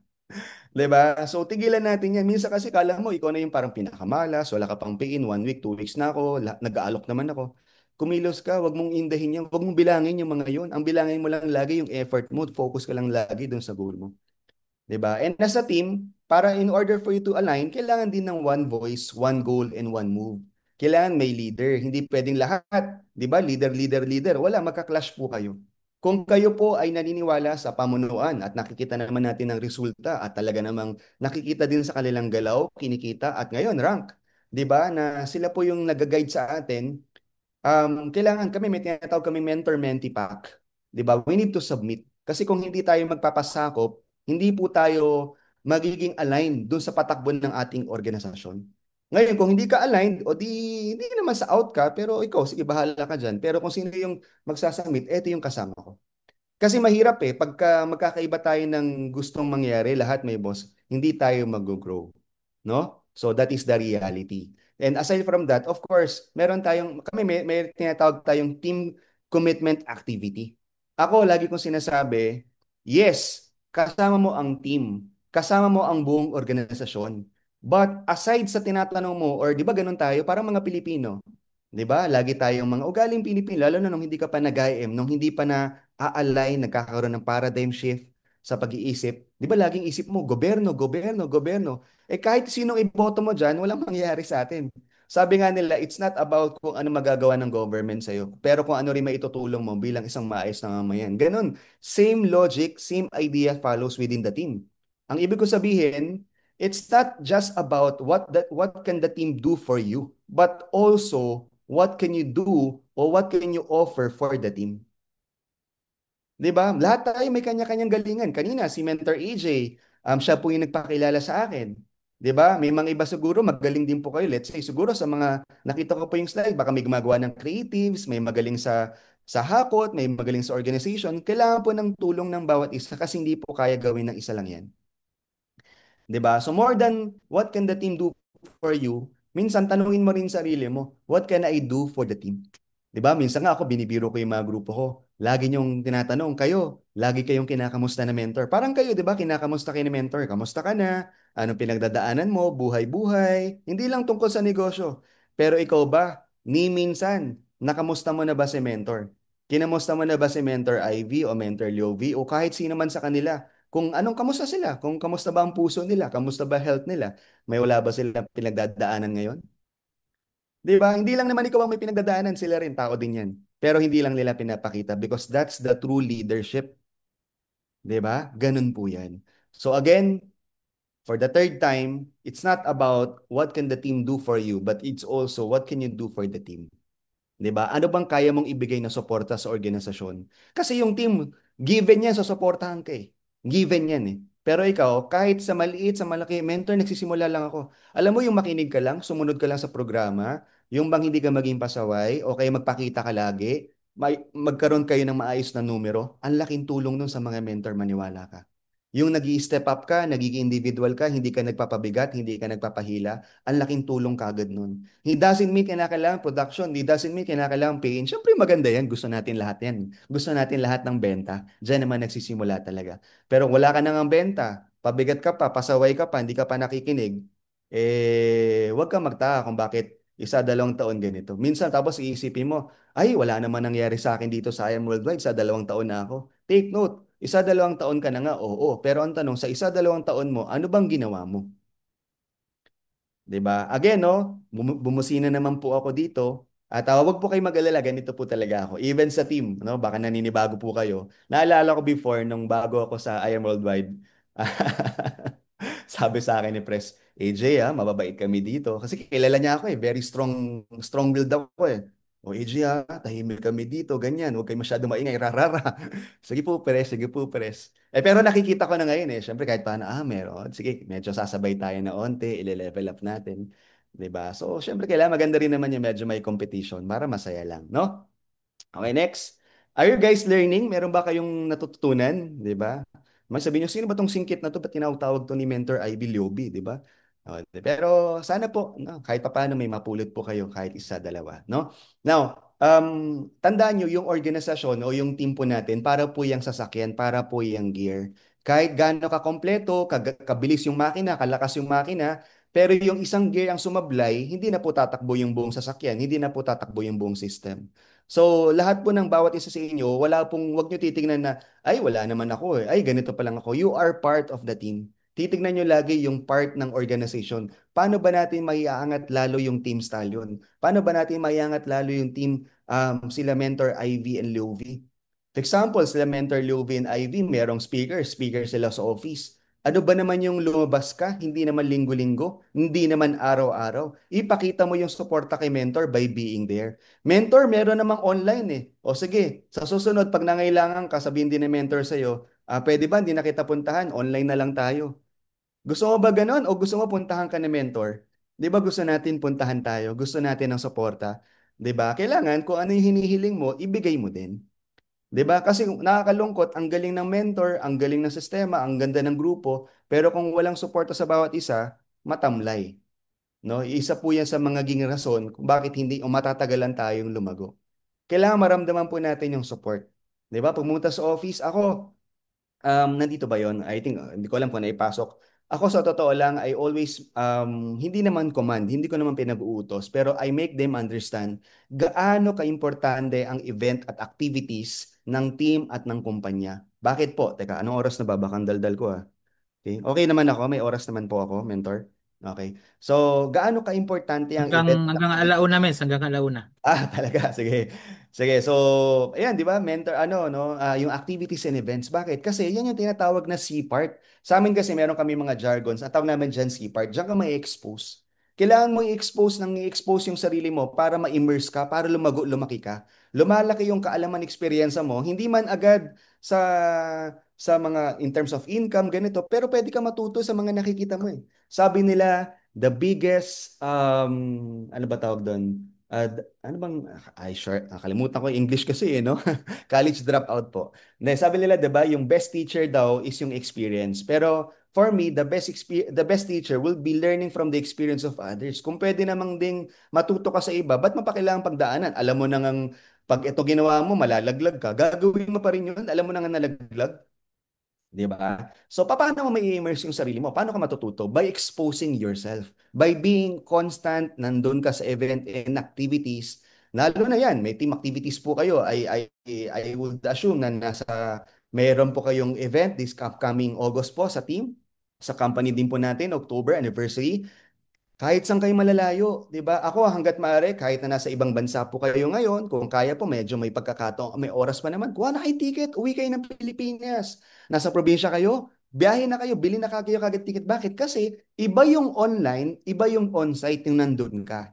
'Di ba? So tigilan natin 'yan. Minsan kasi kala mo ikaw na yung parang pinakamalas, wala ka pang pay in 1 week, 2 weeks na ako, nag-aalok naman ako. Kumilos ka, wag mong indahin 'yan, wag mong bilangin yung mga 'yon. Ang bilangin mo lang lagi yung effort mo, focus ka lang lagi dun sa goal mo. 'Di ba? And as a team, para in order for you to align, kailangan din ng one voice, one goal, and one move. Kailangan may leader. Hindi pwedeng lahat. 'Di ba? Leader, leader, leader. Wala, magka-clash po kayo. Kung kayo po ay naniniwala sa pamunuan at nakikita naman natin ang resulta at talaga namang nakikita din sa kanilang galaw, kinikita at ngayon rank, 'di ba? Na sila po yung nag-guide sa atin. Kailangan kami, may tinatawag kami mentor-mentee pack. 'Di ba? We need to submit. Kasi kung hindi tayo magpapasakop, hindi po tayo magiging aligned dun sa patakbo ng ating organisasyon. Ngayon, kung hindi ka aligned, o di, hindi naman sa out ka, pero ikaw, sige, bahala ka dyan. Pero kung sino yung magsasubmit, eto yung kasama ko. Kasi mahirap eh, pagka magkakaiba tayo ng gustong mangyari, lahat may boss, hindi tayo mag-grow. No? So that is the reality. And aside from that, of course, meron tayong, kami may tinatawag tayong team commitment activity. Ako, lagi kong sinasabi, yes, kasama mo ang team, kasama mo ang buong organisasyon. But aside sa tinatanong mo, or di ba ganun tayo, parang mga Pilipino, di ba? Lagi tayong mga ugaling Pilipino, lalo na nung hindi ka pa nag-IM, nung hindi pa na aalay, nagkakaroon ng paradigm shift sa pag-iisip. Di ba laging isip mo, gobyerno, gobyerno, gobyerno. Eh kahit sinong iboto mo dyan, walang mangyayari sa atin. Sabi nga nila, it's not about kung ano magagawa ng government sa'yo, pero kung ano rin maitutulong mo bilang isang maayos na mamayan. Ganon. Same logic, same idea follows within the team. Ang ibig ko sabihin, it's not just about what can the team do for you, but also what can you do or what can you offer for the team. 'Di ba? Lahat tayo may kanya-kanyang galingan. Kanina, si Mentor AJ, siya po yung nagpakilala sa akin. 'Di ba? May mga iba siguro, magaling din po kayo. Let's say, siguro sa mga, nakita ko po yung slide, baka may gumagawa ng creatives, may magaling sa hakot, may magaling sa organization. Kailangan po ng tulong ng bawat isa kasi hindi po kaya gawin ng isa lang yan. 'Di ba? So more than what can the team do for you, minsan tanungin mo rin sarili mo, what can I do for the team? 'Di ba? Minsan nga ako binibiro ko yung mga grupo ko. Lagi niyong tinatanong kayo, lagi kayong kinakamusta na mentor. Parang kayo, 'di ba? Kinakamusta kayo ni mentor. Kamusta ka na? Anong pinagdadaanan mo? Buhay-buhay. Hindi lang tungkol sa negosyo. Pero ikaw ba, ni minsan, nakamusta mo na ba si mentor? Kinamusta mo na ba si Mentor Ivy o Mentor Liovi o kahit sino man sa kanila? Kung anong kamusta sila, kung kamusta ba ang puso nila, kamusta ba health nila, may wala ba sila pinagdadaanan ngayon? 'Di ba? Hindi lang naman ikaw ang may pinagdadaanan, sila rin, tao din yan. Pero hindi lang nila pinapakita because that's the true leadership. 'Di ba? Ganun po yan. So again, for the third time, it's not about what can the team do for you, but it's also what can you do for the team. 'Di ba? Ano bang kaya mong ibigay na suporta sa organisasyon? Kasi yung team, given yan, susuportahan ka eh. Given yan eh. Pero ikaw, kahit sa maliit, sa malaki, mentor, nagsisimula lang ako. Alam mo yung makinig ka lang, sumunod ka lang sa programa, yung bang hindi ka maging pasaway, o kaya magpakita ka lagi, magkaroon kayo ng maayos na numero, ang laking tulong nun sa mga mentor, maniwala ka. Yung nag step up ka, nagiging individual ka, hindi ka nagpapabigat, hindi ka nagpapahila, ang laking tulong kagad nun. He doesn't mean kinakailangan production. He doesn't mean kinakailangan pain. Siyempre maganda yan. Gusto natin lahat yan. Gusto natin lahat ng benta. Diyan naman nagsisimula talaga. Pero wala ka nang ang benta, pabigat ka pa, pasaway ka pa, hindi ka pa nakikinig, huwag kang magtaka kung bakit isa, 2 taon ganito. Minsan tapos iisipin mo, ay, wala naman nangyari sa akin dito sa IM Worldwide, sa 2 taon na ako. Take note, isa, 2 taon ka na nga, oo. Pero ang tanong, sa isa, 2 taon mo, ano bang ginawa mo? 'Di ba? Again, no, bumusina naman po ako dito. At wag po kayo mag-alala, ganito po talaga ako. Even sa team, no, baka naninibago po kayo. Naalala ko before nung bago ako sa I Am Worldwide. Sabi sa akin ni Pres, AJ, mababait kami dito. Kasi kilala niya ako eh, very strong strong willed ako eh. O AJ, tahimik kami dito, ganyan. Huwag kayo masyado maingay, rarara. Sige po, Pres, sige po, Pres. Pero nakikita ko na ngayon eh. Siyempre kahit paano, meron. Sige, medyo sasabay tayo na onte, ile-level up natin. 'Di ba? So, siyempre kailangan maganda rin naman yung medyo may competition para masaya lang, no? Okay, next. Are you guys learning? Meron ba kayong natututunan? 'Di ba? May sabihin nyo, sino ba tong singkit na to? Ba't tinawag to ni Mentor Ivy Lioby? 'Di ba? Pero sana po, no, kahit papaano may mapulot po kayo kahit isa, dalawa, no? Now, tandaan nyo, yung organisasyon o yung team po natin, para po yung sasakyan, para po yung gear. Kahit gaano kakompleto, kabilis yung makina, kalakas yung makina, pero yung isang gear ang sumablay, hindi na po tatakbo yung buong sasakyan, hindi na po tatakbo yung buong system. So, lahat po ng bawat isa sa inyo, wag nyo titingnan na, ay, wala naman ako eh. Ay, ganito pa lang ako. You are part of the team. Titignan nyo lagi yung part ng organization. Paano ba natin maiaangat lalo yung Team Stallion? Paano ba natin maiaangat lalo yung team sila Mentor Ivy and Lovie? For example, sila Mentor Lovie and Ivy, merong speaker sila sa office. Ano ba naman yung lumabas ka? Hindi naman linggo-linggo, hindi naman araw-araw. Ipakita mo yung suporta kay Mentor by being there. Mentor, meron namang online eh. O sige, sa susunod, pag nangailangan ka, sabihin din ni Mentor sa'yo, pwede ba, hindi na kita puntahan, online na lang tayo. Gusto mo ba ganon o gusto mo puntahan ka ni Mentor? Di ba gusto natin puntahan tayo? Gusto natin ng suporta? Di ba? Kailangan kung ano yung hinihiling mo, ibigay mo din. 'Di ba? Kasi nakakalungkot, ang galing ng mentor, ang galing ng sistema, ang ganda ng grupo, pero kung walang suporta sa bawat isa, matamlay, no? Isa po 'yan sa mga ging rason kung bakit hindi o matatagalan tayong lumago. Kailangan maramdaman po natin yung support. 'Di ba? Pumunta sa office, ako, nandito ba yon? I think, hindi ko alam kung naipasok. Ako sa totoo lang, I always, hindi naman command, hindi ko naman pinag-uutos, pero I make them understand gaano kaimportante ang event at activities ng team at ng kumpanya. Bakit po? Teka, anong oras na ba? Bakang daldal ko ah. Okay, okay naman ako, may oras naman po ako, mentor. Okay. So, gaano kaimportante ang Hanggang, event at hanggang activities? alauna, men. Hanggang alauna. Talaga. Sige. Sige. So, ayan, 'di ba? Mentor ano, no? Yung activities and events. Bakit? Kasi yan yung tinatawag na C-part. Sa amin kasi meron kami mga jargons. Ang tawag namin diyan C-part. Diyan ka may expose. Kailangan mo i-expose yung sarili mo para ma-immerse ka, para lumago, lumaki ka. Lumalaki yung kaalaman, experience mo. Hindi man agad sa mga in terms of income, ganito, pero pwede ka matuto sa mga nakikita mo eh. Sabi nila, the biggest, ano ba tawag doon? Ano bang, ay sure, nakalimutan ko yung English kasi no? College dropout po. Then, sabi nila, 'di ba, yung best teacher daw is yung experience. Pero for me, the best teacher will be learning from the experience of others. Kung pwede namang ding matuto ka sa iba, ba't mo pa kailangang pagdaanan? Alam mo nang pag ito ginawa mo, malalaglag ka, gagawin mo pa rin yun. Alam mo na nga nalaglag. 'Di ba? So, paano mo mai-immerse yung sarili mo? Paano ka matututo? By exposing yourself. By being constant, nandun ka sa event and activities. Lalo na yan, may team activities po kayo. I would assume na mayroon po kayong event this upcoming August po sa team. Sa company din po natin, October anniversary. Kahit saan kayo malalayo, 'di ba? Ako hangga't maaari, kahit na nasa ibang bansa po kayo ngayon, kung kaya po, medyo may pagkakataon, may oras pa naman, kuha na kayo ticket, uwi kayo ng Pilipinas. Nasa probinsya kayo, biyahe na kayo, bili na kayo kagad ticket. Bakit? Kasi iba yung online, iba yung on-site yung nandun ka.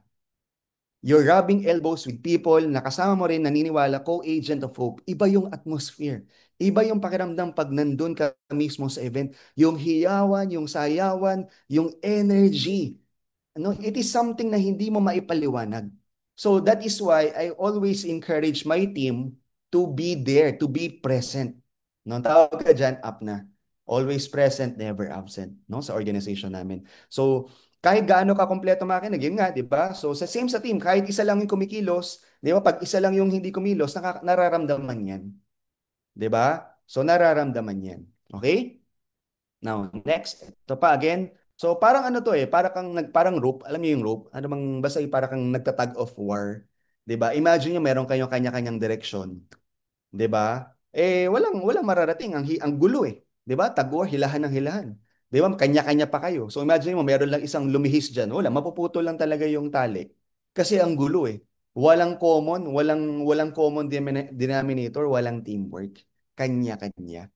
You're rubbing elbows with people, nakasama mo rin, naniniwala, co-agent of hope. Iba yung atmosphere. Iba yung pakiramdam pag nandun ka mismo sa event. Yung hiyawan, yung sayawan, yung energy. No, it is something na hindi mo maipaliwanag. So that is why I always encourage my team to be there, to be present. No, ang tawag ka dyan, up na. Always present, never absent, no, sa organization namin. So, kahit gaano ka kompleto makinig, yun nga, di ba? So, sa team, kahit isa lang yung kumikilos, di ba? Pag isa lang yung hindi kumilos, nararamdaman yan. Di ba? So, nararamdaman yan. Okay? Now, next, ito pa again. So, parang ano to parang rope. Alam niyo yung rope? Ano bang, basta para kang nagtatag of war. 'Di ba? Imagine niyo meron kayong kanya-kanyang direksyon. 'Di ba? Walang mararating ang gulo eh. 'Di ba? Tag war, hilahan ng hilahan. 'Di ba? Kanya-kanya pa kayo. So, imagine mo meron lang isang lumihis diyan. Wala, mapuputol lang talaga yung tali. Kasi ang gulo eh. Walang common denominator, walang teamwork. Kanya-kanya.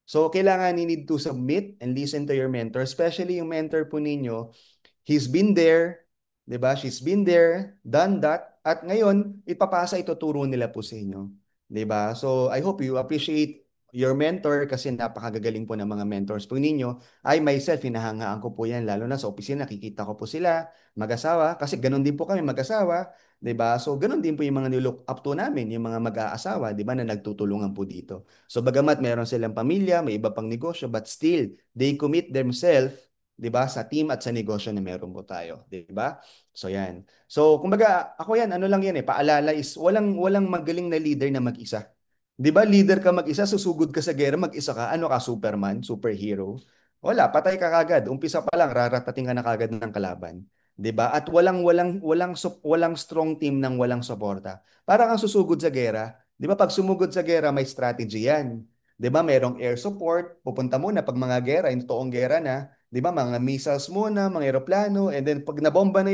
So, kailangan you need to submit and listen to your mentor, especially yung mentor po ninyo. He's been there, 'di ba? She's been there, done that, at ngayon ipapasa, ituturo nila po sa inyo, 'di ba? So, I hope you appreciate your mentor kasi napakagagaling po ng mga mentors po ninyo. I myself, hinahangaan ko po yan, lalo na sa opisina, nakikita ko po sila, mag-asawa, kasi ganun din po kami mag-asawa, 'di ba? So, ganun din po yung mga nilook up to namin, yung mga mag-aasawa, 'di ba, na nagtutulungan po dito. So, bagamat meron silang pamilya, may iba pang negosyo, but still, they commit themselves, 'di ba, sa team at sa negosyo na meron po tayo, 'di ba? So yan. So kumbaga ako yan, ano lang yan paalala is walang magaling na leader na mag-isa. 'Di ba? Leader ka mag-isa, susugod ka sa gera, mag-isa ka, ano ka, Superman, superhero? Wala, patay ka kagad. Umpisa pa lang raratating ka na kagad ng kalaban. 'Di ba? At walang strong team nang walang suporta. Para kang susugod sa gera. 'Di ba? Pag sumugod sa gera, may strategy yan. 'Di ba? Merong air support, pupunta muna pag mga gera, yung totoong gera na, 'di ba? Mga missiles muna, mga eroplano, and then pag nabomba na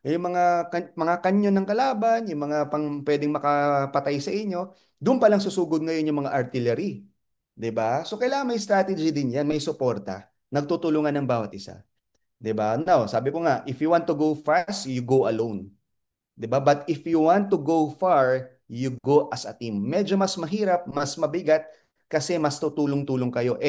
mga kanyon ng kalaban, yung mga pang pwedeng makapatay sa inyo, doon pa lang susugod ngayon yung mga artillery. 'Di ba? So kailangan may strategy din 'yan, may suporta. Nagtutulungan ng bawat isa. 'Di ba? Now, sabi ko nga, if you want to go fast, you go alone. 'Di ba? But if you want to go far, you go as a team. Medyo mas mahirap, mas mabigat kasi mas tutulong-tulong kayo.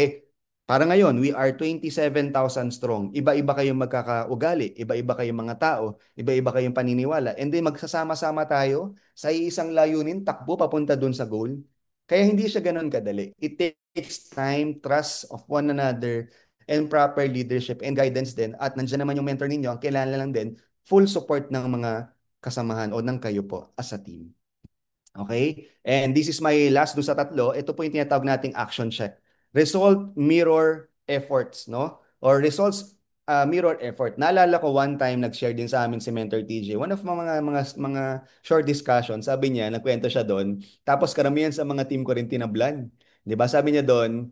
Para ngayon, we are 27,000 strong. Iba-iba kayong magkakaugali, iba-iba kayong mga tao, iba-iba kayong paniniwala. And then magsasama-sama tayo sa isang layunin, takbo papunta dun sa goal. Kaya hindi siya ganun kadali. It takes time, trust of one another, and proper leadership and guidance din. At nandiyan naman yung mentor ninyo, ang kailangan lang din, full support ng mga kasamahan o ng kayo po as a team. Okay? And this is my last do sa tatlo. Ito po yung tinatawag nating action check. Result, mirror, efforts, no? Or results, mirror, effort. Naalala ko one time, nag-share din sa amin si Mentor TJ. One of mga short discussion, sabi niya, nagkwento siya doon. Tapos karamihan sa mga team ko rin tinablan. 'Di ba? Sabi niya doon,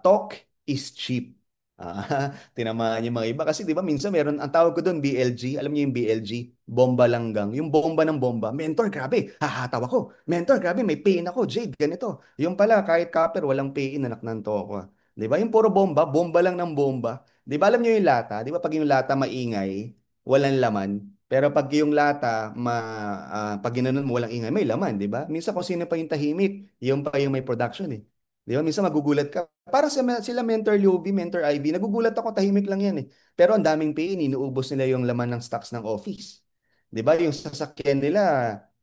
talk is cheap. Tinamaan yung mga iba. Kasi di ba minsan meron, ang tawag ko doon BLG. Alam niyo yung BLG? Bomba langgang. Yung bomba ng bomba. Mentor, grabe. Hahataw ako. Mentor, grabe. May pain ako. Jade, ganito. Yung pala, kahit copper, walang pain. Anak ng toko. Di ba? Yung puro bomba, bomba lang ng bomba. Di ba alam niyo yung lata? Di ba pag yung lata maingay, walang laman. Pero pag yung lata, pag ginanon mo walang ingay, may laman, di ba? Minsan kung sino pa yung tahimik, yung pa yung may production eh. Di ba? Minsan magugulat ka. Para sila Mentor Luvie, Mentor Ivy, nagugulat ako, tahimik lang yan eh. Pero ang daming pain, inuubos nila yung laman ng stocks ng office. Di ba? Yung sasakyan nila,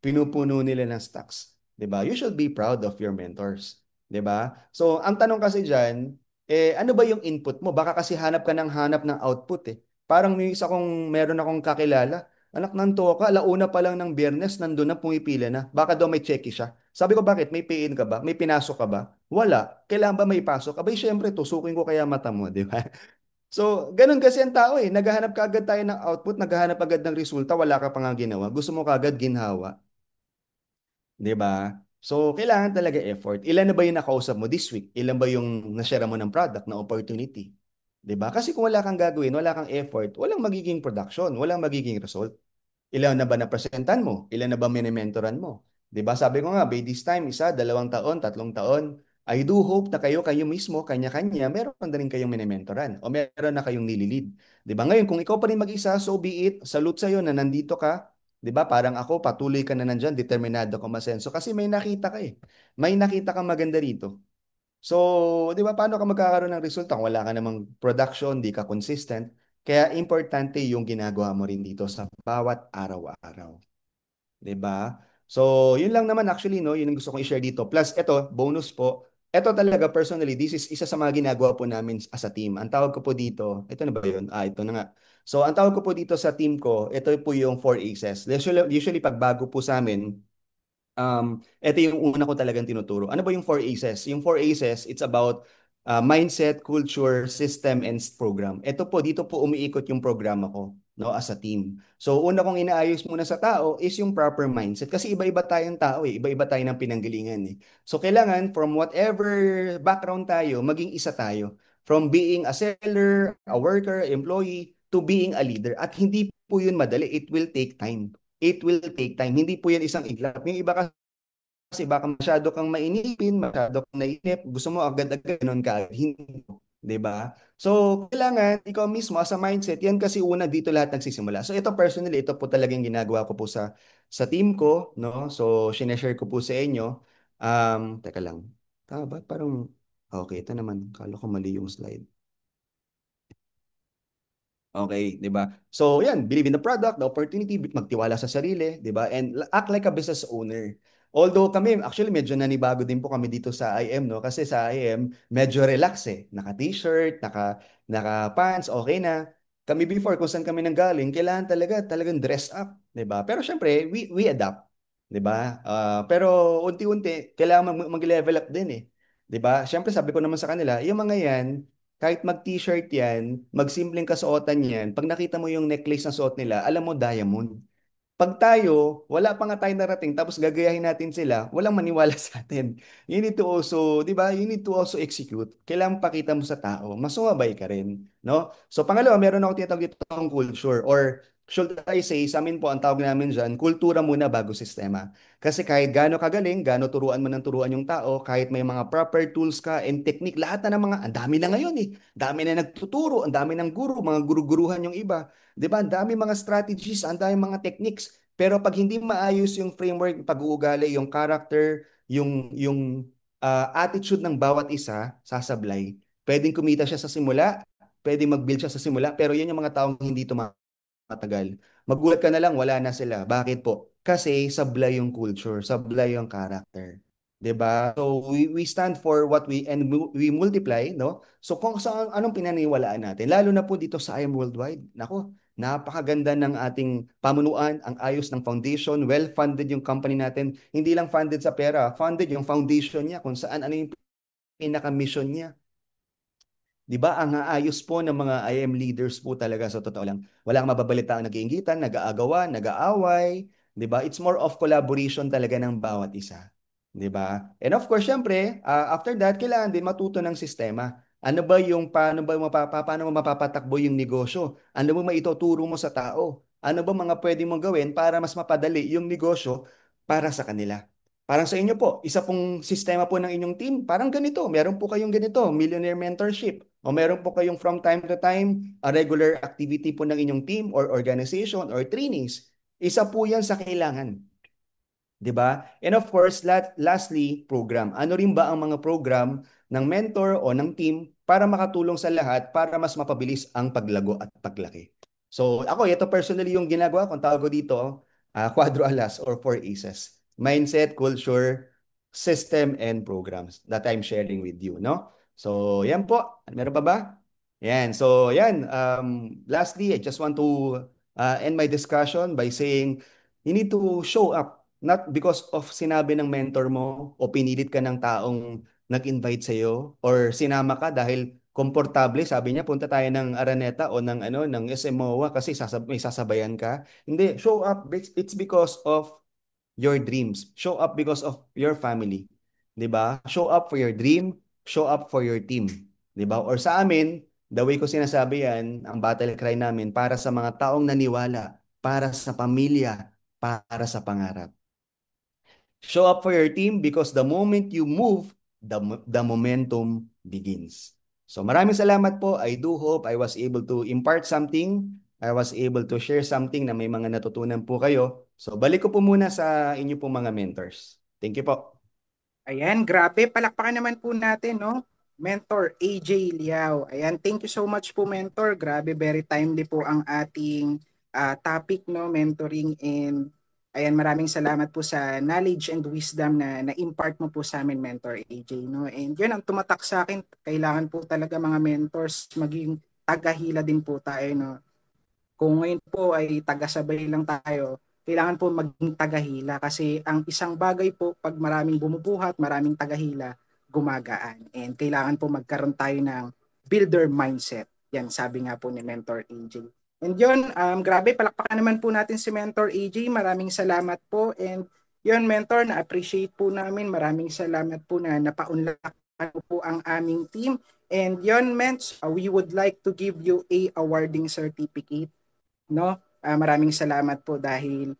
pinupuno nila ng stocks. Di ba? You should be proud of your mentors. Di ba? So, ang tanong kasi dyan, ano ba yung input mo? Baka kasi hanap ka ng hanap ng output eh. Parang meron akong kakilala, anak ng toka, alauna pa lang ng Biyernes, nandun na, pumipila na. Baka daw may checky siya. Sabi ko, bakit? May PN ka ba? May pinasok ka ba? Wala. Kailangan ba may pasok? Abay, syempre, tusukin ko kaya mata mo, di ba? So, ganun kasi ang tao eh. Naghahanap ka agad tayo ng output, naghahanap agad ng resulta, wala ka pa nga ginawa. Gusto mo kagad ginhawa, di ba? So, kailangan talaga effort. Ilan na ba yung nakausap mo this week? Ilan ba yung nashare mo ng product, na opportunity? 'Di ba? Kasi kung wala kang gagawin, wala kang effort, walang magiging production, walang magiging result. Ilan na ba napresentan mo? Ilan na ba minimentoran mo? 'Di ba? Sabi ko nga, by this time, 1, 2 taon, 3 taon, I do hope na kayo mismo, kanya-kanya, meron na rin kayong minimentoran o meron na kayong nililid. 'Di ba? Ngayon, kung ikaw pa rin mag-isa, so be it. Salute sa'yo na nandito ka. 'Di ba? Parang ako, patuloy ka na nandyan, determinado ka masenso kasi may nakita ka eh. May nakita kang maganda rito. So, 'di ba, paano ka magkakaroon ng resulta kung wala ka namang production, di ka consistent? Kaya importante yung ginagawa mo rin dito sa bawat araw-araw, 'di ba? So, yun lang naman actually, no, yun ang gusto kong i-share dito. Plus, ito, bonus po. Ito talaga personally, this is isa sa mga ginagawa po namin as a team. Ang tawag ko po dito, ito na ba yun? Ito na nga. So, ang tawag ko po dito sa team ko, ito po yung 4 Aces. Usually pag bago po sa amin, ito yung una ko talagang tinuturo. Ano ba yung 4 Aces? Yung 4 Aces, it's about mindset, culture, system, and program. Ito po, dito po umiikot yung programa ko, no, as a team. So, una kong inaayos muna sa tao is yung proper mindset. Kasi iba-iba tayong tao eh. Iba-iba tayo ng pinanggalingan eh. So, kailangan from whatever background tayo, maging isa tayo. From being a seller, a worker, employee, to being a leader. At hindi po yun madali. It will take time. It will take time. Hindi po yan isang iglap. Yung iba kasi baka masyado kang mainipin, masyado kang nainip, gusto mo agad-agad ganun ka, hindi, 'di ba? So, kailangan ikaw mismo as a mindset, yan kasi una dito lahat nagsisimula. So, ito personally, ito po talagang ginagawa ko po sa team ko, no? So, share ko po sa inyo. Teka lang. Tama ba? Parang okay, ito naman. Kala ko mali yung slide. Okay, 'di ba? So, yan, believe in the product, the opportunity, magtiwala sa sarili, 'di ba? And act like a business owner. Although kami, actually medyo nanibago din po kami dito sa IM, no? Kasi sa IM, medyo relax eh. Naka-t-shirt, naka-pants, okay na. Kami before, kung saan kami nanggaling, kailangan talagang dress up, 'di ba? Pero syempre, we adapt, 'di ba? Pero unti-unti, kailangan mag-level up din eh. 'Di ba? Syempre, sabi ko naman sa kanila, yung mga yan, kahit mag-t-shirt yan, magsimpleng kasuotan yan, pag nakita mo yung necklace na suot nila, alam mo diamond. Pag tayo, wala pa nga tayo narating, tapos gagayahin natin sila, walang maniwala sa atin. You need to also, di ba? You need to also execute. Kailangan pakita mo sa tao, masumabay ka rin. No? So pangalawa, meron ako tinatawag dito ng culture or should I say, sa amin po, ang tawag namin dyan, kultura muna bago sistema. Kasi kahit gaano kagaling, gaano turuan mo ng turuan yung tao, kahit may mga proper tools ka and technique, lahat na ng mga, ang dami na ngayon eh. Dami na nagtuturo, ang dami ng guru, mga guru-guruhan yung iba. 'Di ba? Ang dami mga strategies, ang dami mga techniques. Pero pag hindi maayos yung framework, pag-uugali, yung character, yung attitude ng bawat isa, sasablay. Pwedeng kumita siya sa simula, pwedeng mag-build siya sa simula, pero yun yung mga taong hindi tumatagal. Magulat ka na lang, wala na sila. Bakit po? Kasi sablay yung culture, sablay yung character. 'Di ba? So we stand for what we multiply, no? So kung sa anong pinaniwalaan natin, lalo na po dito sa IM Worldwide. Nako, napakaganda ng ating pamunuan, ang ayos ng foundation, well-funded yung company natin. Hindi lang funded sa pera, funded yung foundation niya kung saan ano yung pinaka-mission niya. 'Di ba? Ang aayos po ng mga IM leaders po talaga sa totoo lang. Wala kang mababalita ang nag-iingitan, nag-aagawan, nag-aaway, 'di ba? It's more of collaboration talaga ng bawat isa. 'Di ba? And of course, syempre, after that, kailangan din matuto ng sistema. Ano ba yung paano mo mapapatakbo yung negosyo? Ano mo maituturo mo sa tao? Ano ba mga pwede mong gawin para mas mapadali yung negosyo para sa kanila? Parang sa inyo po, isa pong sistema po ng inyong team, parang ganito, meron po kayong ganito, millionaire mentorship, o meron po kayong from time to time, a regular activity po ng inyong team or organization or trainings. Isa po yan sa kailangan. 'Di ba? And of course, lastly, program. Ano rin ba ang mga program ng mentor o ng team para makatulong sa lahat para mas mapabilis ang paglago at paglaki? So, ako, ito personally yung ginagawa ko, ang tawag ko dito, Quadro Alas or 4 Aces. Mindset, culture, system, and programs that I'm sharing with you, no? So, yan po. Meron pa ba? Yan. So, yan. Lastly, I just want to end my discussion by saying you need to show up. Not because of sinabi ng mentor mo o pinilit ka ng taong nag-invite sa'yo or sinama ka dahil komportable, sabi niya, punta tayo ng Araneta o ng ano ng SMOA kasi may sasabayan ka. Hindi, show up. It's because of your dreams. Show up because of your family. 'Di ba? Show up for your dream, show up for your team. 'Di ba? Or sa amin, The way ko sinasabi yan, ang battle cry namin para sa mga taong naniwala, para sa pamilya, para sa pangarap. Show up for your team because the moment you move, the momentum begins. So maraming salamat po. I do hope I was able to impart something. I was able to share something na may mga natutunan po kayo. So balik ko po muna sa inyo po mga mentors. Thank you po. Ayan, grabe. Palakpakan naman po natin, no? Mentor AJ Liao. Ayan, thank you so much po, Mentor. Grabe, very timely po ang ating topic, no? Mentoring, and ayan, maraming salamat po sa knowledge and wisdom na na-impart mo po sa amin, Mentor AJ, no? And yun ang tumatak sa akin. Kailangan po talaga mga mentors maging tagahila din po tayo, no? Kung ngayon po ay taga-sabay lang tayo, kailangan po maging tagahila kasi ang isang bagay po pag maraming bumubuhat, maraming tagahila, gumagaan. And kailangan po magkaroon tayo ng builder mindset. Yan, sabi nga po ni Mentor AJ. And yun, grabe, palakpakan naman po natin si Mentor AJ. Maraming salamat po. And yun, Mentor, na-appreciate po namin. Maraming salamat po na napaunlakan po ang aming team. And yun, Ments, we would like to give you a awarding certificate, no? Maraming salamat po dahil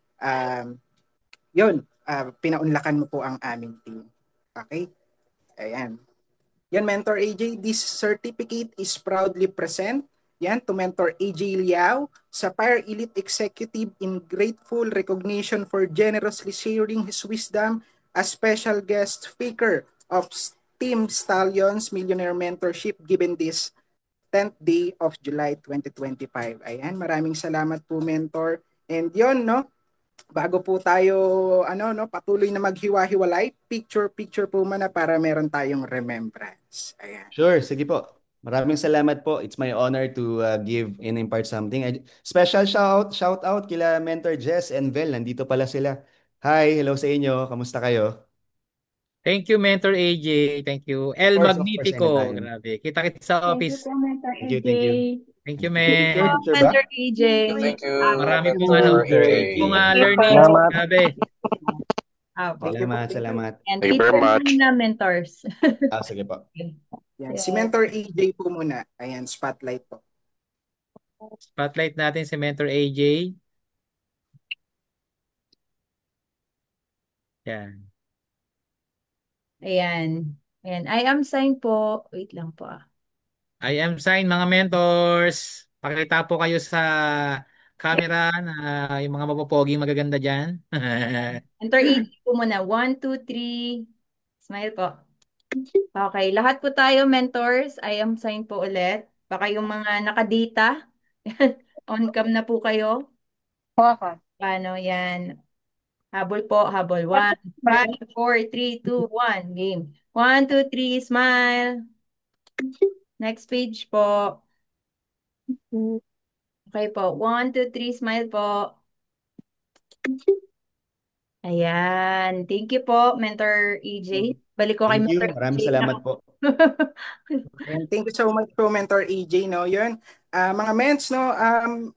yun, pinaunlakan mo po ang aming team. Okay? Ayan. Yan, Mentor AJ, this certificate is proudly present yan to Mentor AJ Liao, Sapphire Elite Executive, in grateful recognition for generously sharing his wisdom as special guest speaker of Team Stallions Millionaire Mentorship given this 10th day of July 2025. Ayan, maraming salamat po, Mentor. And yon, no, bago po tayo patuloy na maghiwa-hiwalay, picture po muna para meron tayong remembrance. Ayan. Sure, sige po. Maraming salamat po. It's my honor to give and impart something. Special shout out kila Mentor Jess and Vel. Nandito pala sila. Hi, hello sa inyo. Kamusta kayo? Thank you, Mentor AJ. Thank you. El Of course, Magnifico. anytime. Grabe. Kita-kita sa Thank you office. po, Mentor Thank you, AJ. thank you. Thank you, Picture, men. picture ba? Mentor AJ. Thank you, Marami pong Mentor marami AJ. pong Thank you po. learning. Salamat. Grabe. Okay. Salamat, salamat. And Thank you very picture much. muna, mentors. Sige po. Yan. Si Mentor AJ po muna. Ayan, spotlight po. Spotlight natin si Mentor AJ. Yan. Ayan. Ayan. I am sign po. Wait lang po. I am sign, mga mentors. Pakita po kayo sa camera na yung mga mapopoging magaganda dyan. Mentor AJ po muna. 1, 2, 3. Smile po. Okay. Lahat po tayo, mentors. I am sign po ulit. Baka yung mga nakadata. On cam na po kayo. Okay. Paano yan? Habol po, habol. 1, 5, 4, 3, 2, 1. Game. 1, 2, 3, smile. Next page po. Okay po. 1, 2, 3, smile po. Ayan. Thank you po, Mentor EJ. Balik ko kay Thank you. Mentor Maraming EJ salamat na. po. And thank you so much po, Mentor AJ, no? Yun. Mga ments, no?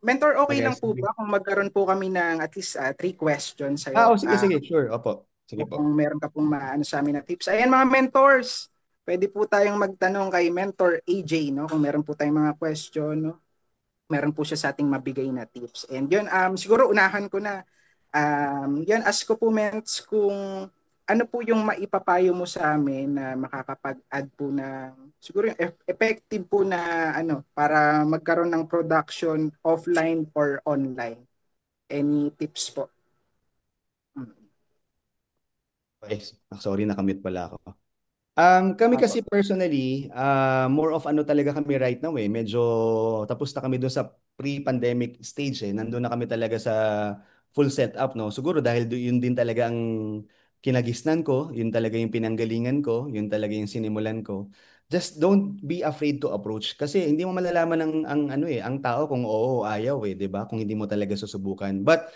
Mentor, okay lang po ba kung magkaroon po kami ng at least 3 questions sa'yo? Sige. Sure. Opo. Sige po. Kung meron ka pong maano sa amin na tips. Ayan, mga mentors, pwede po tayong magtanong kay Mentor AJ, no? Kung meron po tayong mga question, no? Meron po siya sa ating mabigay na tips. And yun, siguro unahan ko na. Yun, ask ko po, Ments, kung ano po yung maipapayo mo sa amin na makakapag-add po ng siguro yung effective po na para magkaroon ng production offline or online. Any tips po? Okay. Sorry, nakamute pala ako. Kami kasi personally, more of talaga kami right now eh. Medyo tapos na kami doon sa pre-pandemic stage eh. Nandun na kami talaga sa full setup, no? Siguro dahil yun din talaga ang kinagisnan ko, yun talaga yung pinanggalingan ko, yun talaga yung sinimulan ko. Just don't be afraid to approach kasi hindi mo malalaman ang tao kung oo o ayaw eh, 'di ba? Kung hindi mo talaga susubukan. But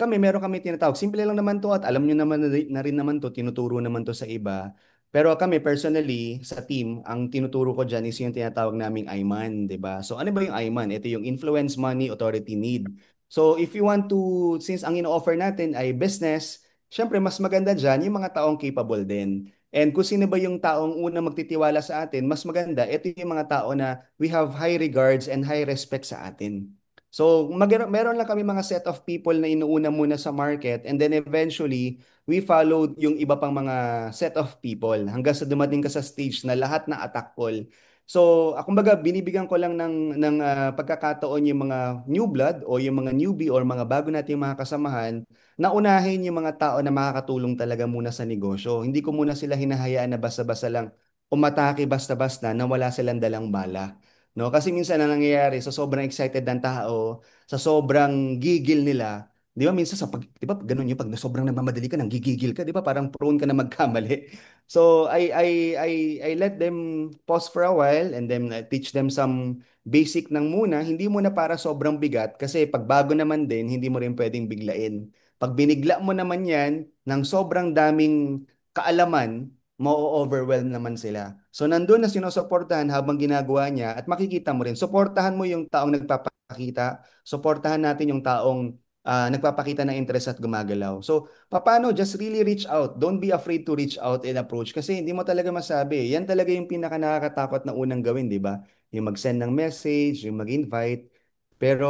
meron kami tinatawag. Simple lang naman to at alam nyo naman na rin naman to, tinuturo naman to sa iba. Pero kami personally sa team, ang tinuturo ko dyan is yung tinatawag naming IMAN, 'di ba? So ano ba yung IMAN? Ito yung Influence, Money, Authority, Need. So if you want to, since ang ino-offer natin ay business, syempre mas maganda dyan yung mga taong capable din. And kung sino ba yung taong unang magtitiwala sa atin, mas maganda, ito yung mga tao na we have high regards and high respect sa atin. So, meron lang kami mga set of people na inuuna muna sa market and then eventually, we followed yung iba pang mga set of people hanggang sa dumating ka sa stage na lahat na attack call. So, kumbaga binibigyan ko lang ng pagkakataon yung mga new blood o yung mga newbie or mga bago nating mga kasamahan na unahin yung mga tao na makakatulong talaga muna sa negosyo. Hindi ko muna sila hinahayaan na basta-basta lang umatake basta-basta na wala silang dalang bala. No? Kasi minsan ang nangyayari sa sobrang excited ng tao, sa sobrang gigil nila, di ba minsan di ba ganun yung pag sobrang nagmamadali ka, nang gigigil ka, di ba parang prone ka na magkamali. So I let them pause for a while and then teach them some basic nang muna, hindi muna para sobrang bigat kasi pag bago naman din, hindi mo rin pwedeng biglain. Pag binigla mo naman yan ng sobrang daming kaalaman, ma-overwhelm naman sila. So nandun na sinusuportahan habang ginagawa niya at makikita mo rin, suportahan mo yung taong nagpapakita, suportahan natin yung taong nagpapakita ng interest at gumagalaw. So paano? Just really reach out. Don't be afraid to reach out and approach kasi hindi mo talaga masabi. Yan talaga yung pinaka nakakatakot na unang gawin, di ba? Yung mag-send ng message, yung mag-invite. Pero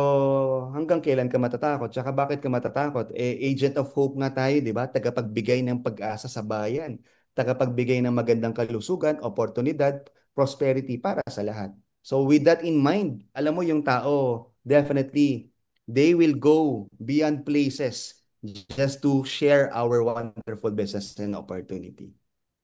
hanggang kailan ka matatakot? Tsaka bakit ka matatakot? Agent of hope nga tayo, di ba? Tagapagbigay ng pag-asa sa bayan. Tagapagbigay ng magandang kalusugan, oportunidad, prosperity para sa lahat. So with that in mind, alam mo yung tao, definitely, they will go beyond places just to share our wonderful business and opportunity.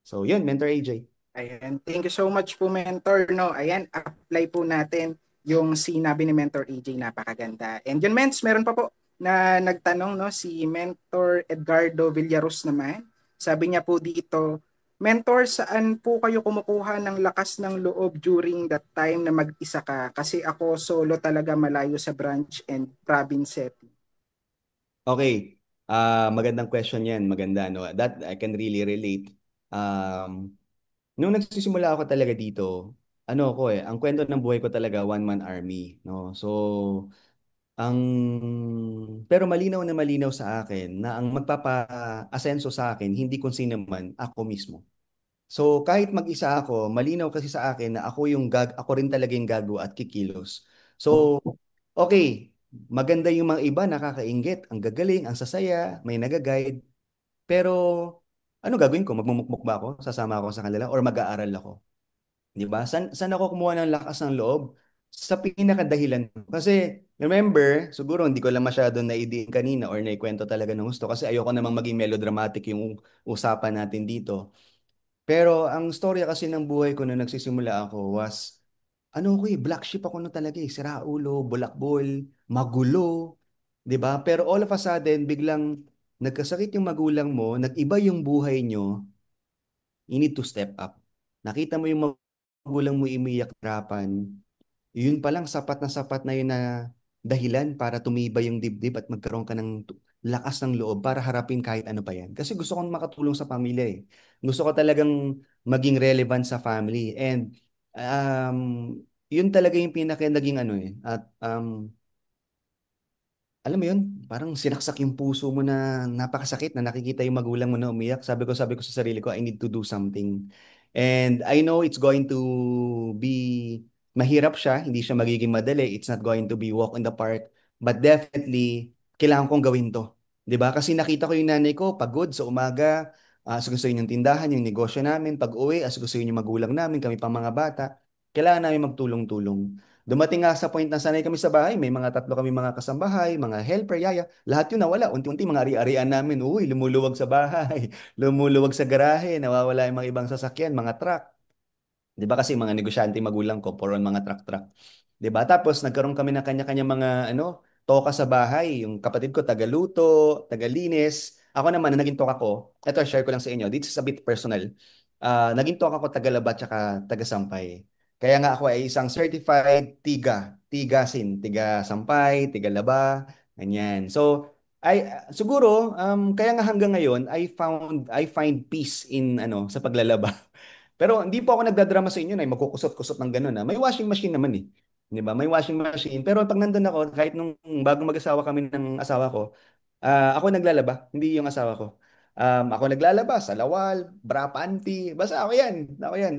So yun, Mentor AJ. Ayan, thank you so much po, Mentor. No, ayan, apply po natin yung sinabi ni Mentor AJ, napakaganda. And yun, Mens, meron pa po na nagtanong, no, si Mentor Edgardo Villaros naman. Sabi niya po dito, Mentor, saan po kayo kumukuha ng lakas ng loob during that time na mag-isa ka? Kasi ako solo talaga, malayo sa branch and province setting. Okay. Magandang question yan. Maganda, no? That I can really relate. Um, Nung nagsisimula ako talaga dito, ano ako ang kwento ng buhay ko talaga one-man army, no? So, ang pero malinaw sa akin na ang magpapa-asenso sa akin hindi kung sino man, ako mismo. So, kahit mag-isa ako, malinaw kasi sa akin na ako rin talaga yung gago at kikilos. So, okay, maganda yung mga iba, nakakainggit, ang gagaling, ang sasaya, may nagaguide. Pero ano gagawin ko? Magmumukmuk ba ako? Sasama ako sa kanila or mag-aaral ako? 'Di ba? Saan ako kumuha ng lakas ng loob? Sa pinakadahilan. Kasi remember, siguro hindi ko lang masyado naidiin kanina or naikwento talaga ng gusto kasi ayoko namang maging melodramatic yung usapan natin dito. Pero ang storya kasi ng buhay ko nung nagsisimula ako was black sheep ako na talaga eh. Siraulo, bulakbol, magulo, 'di ba? Pero all of a sudden, biglang nagkasakit yung magulang mo, nag-iba yung buhay nyo, you need to step up. Nakita mo yung magulang mo umiyak harapan, yun pa lang sapat na yun na dahilan para tumibay yung dibdib at magkaroon ka ng lakas ng loob para harapin kahit ano pa yan. Kasi gusto kong makatulong sa pamilya eh. Gusto ko talagang maging relevant sa family. And um, yun talaga yung pinaka naging ano eh. At alam mo yun, parang sinaksak yung puso mo na napakasakit na nakikita yung magulang mo na umiyak. Sabi ko sa sarili ko, I need to do something. And I know it's going to be mahirap siya, hindi siya magiging madali. It's not going to be walk in the park. But definitely, kailangan kong gawin to. 'Di ba? Kasi nakita ko yung nanay ko, pagod sa umaga, asigustuhin yung tindahan, yung negosyo namin. Pag uwi, asigustuhin yung magulang namin, kami pang mga bata. Kailangan namin magtulong-tulong. Dumating nga sa point na sanay kami sa bahay, may mga tatlo kami mga kasambahay, mga helper, yaya. Lahat yun nawala. Unti-unti mga ari-arian namin, uy, lumuluwag sa bahay, lumuluwag sa garahe, nawawala yung mga ibang sasakyan, mga truck. Di ba kasi mga negosyante magulang ko, puro mga truck-truck. Di ba? Tapos nagkaroon kami ng kanya-kanya mga toka sa bahay. Yung kapatid ko, tagaluto, tagalinis. Ako naman, na naging toka ko, ito, share ko lang sa inyo. This is a bit personal. Naging toka ko, tagalaba, tsaka tagasampay. Kaya nga ako ay isang certified tigasin, tiga-sampay, tiga-laba, ganyan. So, siguro, kaya nga hanggang ngayon, I find peace in, sa paglalaba. Pero hindi po ako nagdadrama sa inyo na magkukusot-kusot ng gano'n. May washing machine naman eh. 'Di ba? May washing machine. Pero pag nandun ako, kahit nung bago mag-asawa kami ng asawa ko, ako naglalaba, hindi yung asawa ko. Ako naglalabas sa lawal, bra panty, basta ako yan. Ako yan.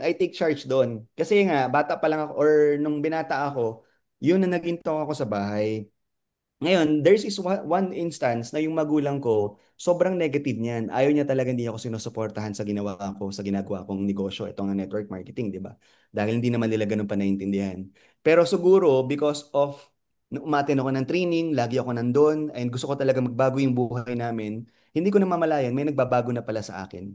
I take charge doon. Kasi nga, bata pa lang ako or nung binata ako, yun na naging tong ako sa bahay. Ngayon, there's is one instance na yung magulang ko, sobrang negative niyan. Ayaw niya talaga hindi ako sinusuportahan sa ginawa ko, sa ginagawa kong negosyo, itong network marketing, di ba? Dahil hindi naman nila ganun pa naiintindihan. Pero siguro, because of nung umattend ako ng training, lagi ako nandun, and gusto ko talaga magbago yung buhay namin, hindi ko namamalayan, may nagbabago na pala sa akin.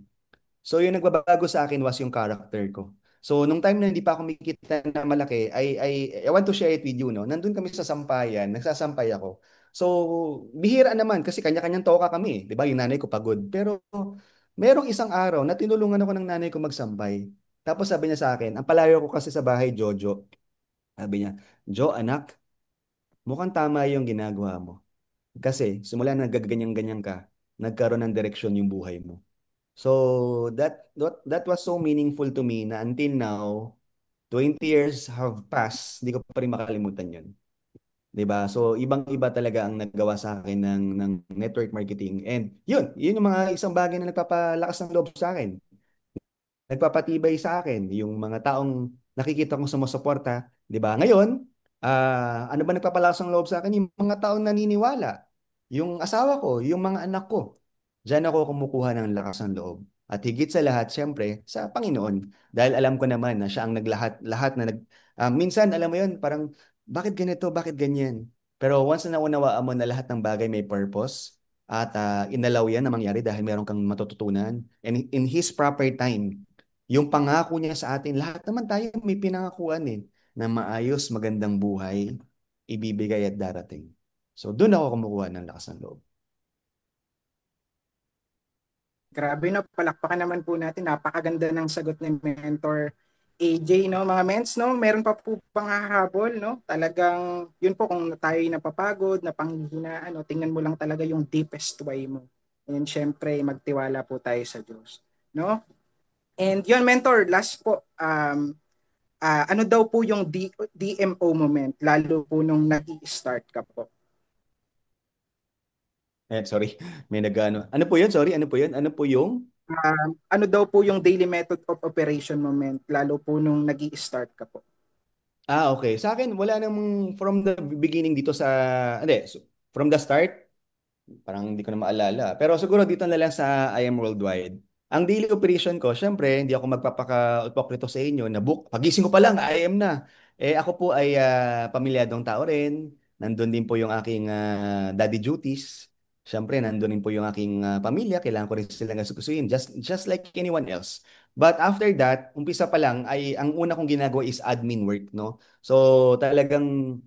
So yung nagbabago sa akin was yung character ko. So nung time na hindi pa ako makikita na malaki, I want to share it with you, no? Nandun kami sa sampayan, nagsasampay ako. So bihira naman kasi kanya-kanyang toka kami, 'di ba? Yung nanay ko pagod. Pero merong isang araw na tinulungan ako ng nanay ko magsampay. Tapos sabi niya sa akin, ang palayo ko kasi sa bahay, Jojo. Sabi niya, Jo, anak, mukhang tama yung ginagawa mo. Kasi simula na nagaganyan-ganyan ka, nagkaroon ng direksyon yung buhay mo. So that was so meaningful to me na until now, 20 years have passed, hindi ko pa rin makalimutan 'yun. 'Di ba? So ibang-iba talaga ang nagawa sa akin ng network marketing. And 'yun yung mga isang bagay na nagpapalakas ng loob sa akin, nagpapatibay sa akin yung mga taong nakikita kong sumusuporta, 'di ba? Ngayon, ano ba nagpapalakas ng loob sa akin? Yung mga taong naniniwala, yung asawa ko, yung mga anak ko. Diyan ako kumukuha ng lakas ng loob. At higit sa lahat, siyempre, sa Panginoon. Dahil alam ko naman na siya ang naglahat-lahat na minsan, alam mo yun, parang, bakit ganito, bakit ganyan? Pero once na naunawaan mo na lahat ng bagay may purpose, at inalaw yan na mangyari dahil meron kang matututunan. And in His proper time, yung pangako niya sa atin, lahat naman tayo may pinangakuan na maayos, magandang buhay, ibibigay at darating. So, doon ako kumukuha ng lakas ng loob. Grabe no, palakpakan naman po natin. Napakaganda ng sagot ni Mentor AJ, no? Mga mens, no? Meron pa po pang hahabol, no? Talagang, yun po, kung tayo napapagod, napanghihinaan, no? Tingnan mo lang talaga yung deepest why mo. And syempre, magtiwala po tayo sa Diyos, no? And yun, Mentor, last po, ano daw po yung DMO moment, lalo po nung nag-i-start ka po? Sorry, may nag-ano. Ano po yun? Sorry, ano po yun? Ano po yung? Ano daw po yung daily method of operation moment, lalo po nung nag-i-start ka po? Okay. Sa akin, wala namang from the beginning dito sa, hindi, from the start, parang hindi ko na maalala. Pero siguro dito na lang sa I Am Worldwide. Ang daily operation ko, syempre, hindi ako magpapaka-upokrito sa inyo na pagising ko pa lang, I am na. Ako po ay pamilyadong tao rin. Nandun din po yung aking daddy duties. Syempre, nandun din po yung aking pamilya. Kailangan ko rin silang gasusin, just like anyone else. But after that, umpisa pa lang, ay ang una kong ginagawa is admin work, no? So, talagang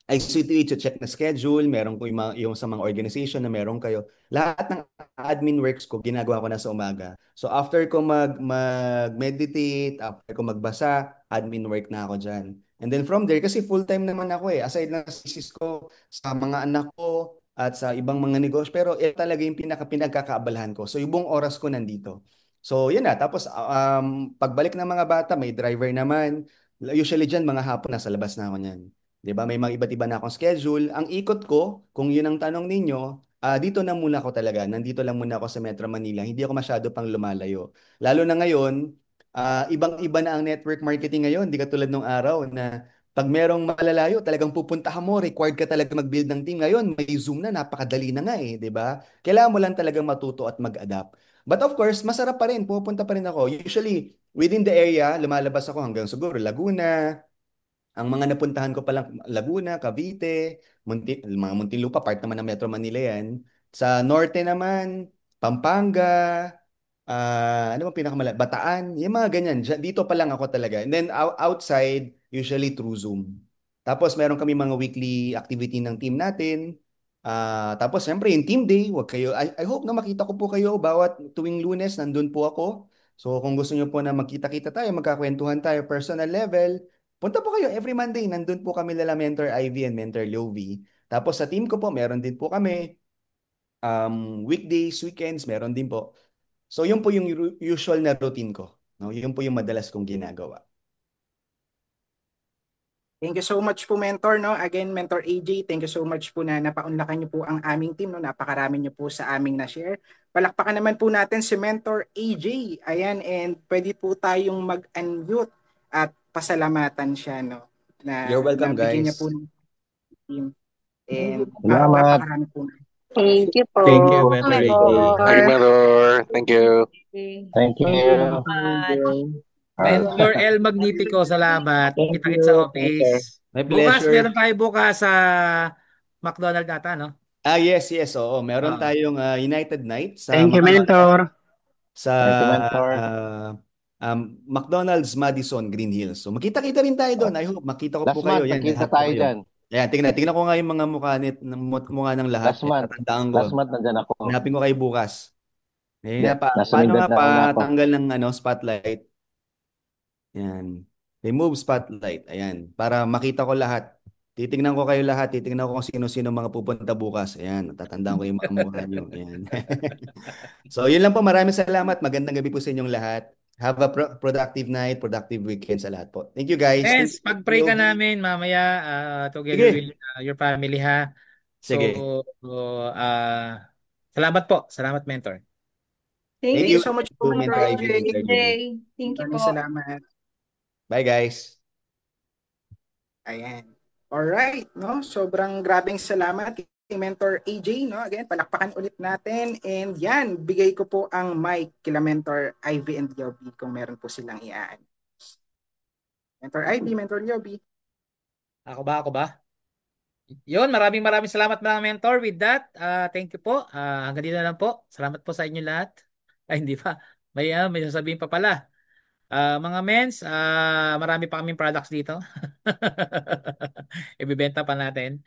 I see to it to check na schedule, meron ko yung sa mga organization na meron kayo. Lahat ng admin works ko, ginagawa ko na sa umaga. So after ko mag-meditate, after ko magbasa, admin work na ako dyan. And then from there, kasi full-time naman ako aside na sa thesis ko, sa mga anak ko, at sa ibang mga negosyo. Pero talaga yung pinagkakaabalahan ko. So yung buong oras ko nandito. So yun na. Tapos pagbalik ng mga bata, may driver naman. Usually dyan, mga hapon, nasa labas na ako niyan. 'Di ba? May mga iba't iba na akong schedule. Ang ikot ko, kung 'yun ang tanong ninyo, dito na muna ako talaga. Nandito lang muna ako sa Metro Manila. Hindi ako masyado pang lumalayo. Lalo na ngayon, ibang-iba na ang network marketing ngayon. Hindi katulad nung araw na pag merong malalayo, talagang pupuntahan mo, required ka talaga mag-build ng team. Ngayon, may Zoom na, napakadali na nga 'di ba? Kailangan mo lang talagang matuto at mag-adapt. But of course, masarap pa rin. Pupunta pa rin ako. Usually, within the area, lumalabas ako hanggang siguro Laguna, ang mga napuntahan ko palang Laguna, Cavite, mga Muntinlupa, part naman ng Metro Manila yan. Sa norte naman, Pampanga, ano bang Bataan, yung mga ganyan. Dito pa lang ako talaga. And then outside, usually through Zoom. Tapos meron kami mga weekly activity ng team natin. Tapos siyempre yung team day, wag kayo, I hope na makita ko po kayo bawat tuwing Lunes, nandun po ako. So kung gusto niyo po na magkita-kita tayo, magkakwentuhan tayo personal level, punta po kayo every Monday. Nandun po kami nila Mentor Ivy and Mentor Lovi. Tapos sa team ko po, meron din po kami weekdays, weekends, meron din po. So yun po yung usual na routine ko. No? Yun po yung madalas kong ginagawa. Thank you so much po, Mentor. No? Again, Mentor AJ, thank you so much po na napaunlakan niyo po ang aming team. No? Napakarami niyo po sa aming na-share. Palakpakan naman po natin si Mentor AJ. Ayan, and pwede po tayong mag-unmute at pasalamatan siya, no? You're welcome, Nabigyan niya guys. po ng team. And Salamat. napakarami po. Thank you po. Thank you, Mentor AJ. Mentor. Thank you. Okay. Thank you. Mentor El Magnifico, salamat. Thank Kita-kits sa you, office. My Bukas, pleasure. meron tayo bukas sa McDonald's ata, no? Yes, oo. Meron Ah. tayong United Night sa Thank you, McDonald's. Mentor. Sa Thank you, Mentor. McDonald's Madison Green Hills. So makita-kita rin tayo doon. I hope makita ko Last po kayo. month, Yan, nakita lahat po tayo kayo. dyan. Ayan, tingnan ko nga yung mga mukha ng lahat. Last month. Tatandaan ko. Last month, nandyan ako. Hanapin ko kayo bukas. Hindi, nasa Paano nga Mindanao na ako. patanggal ng spotlight? Yan. Remove spotlight. Ayan. Para makita ko lahat. Titingnan ko kayo lahat. Titingnan ko kung sino-sino mga pupunta bukas. Ayan. Tatandaan ko yung mga mukha nyo. Ayan. So, yun lang po. Maraming salamat. Magandang gabi po sa inyong lahat. Have a productive night, productive weekend sa lahat po. Thank you, guys. Yes, Thank you, pag-pray ka Yogi. namin mamaya together Sige. with your family, ha? So, Sige. salamat po. Salamat, Mentor. Thank Thank you you so much po, Mentor Mentor Ivy, AJ. Mentor Joby. Jay. Thank you Maraming po. salamat. Bye, guys. Ayan. Alright, no? Sobrang grabing salamat kay Mentor AJ, no? Again, palakpakan ulit natin. And yan, bigay ko po ang mic kila Mentor Ivy and Yobi kung meron po silang iaan. Mentor Ivy, Mentor Yobi. Ako ba? Yun, maraming salamat mga mentor. With that, thank you po. Hanggang dito na lang po. Salamat po sa inyo lahat. Ay, hindi pa. May sasabihin pa pala. Mga mens, marami pa kaming products dito. Ibibenta pa natin.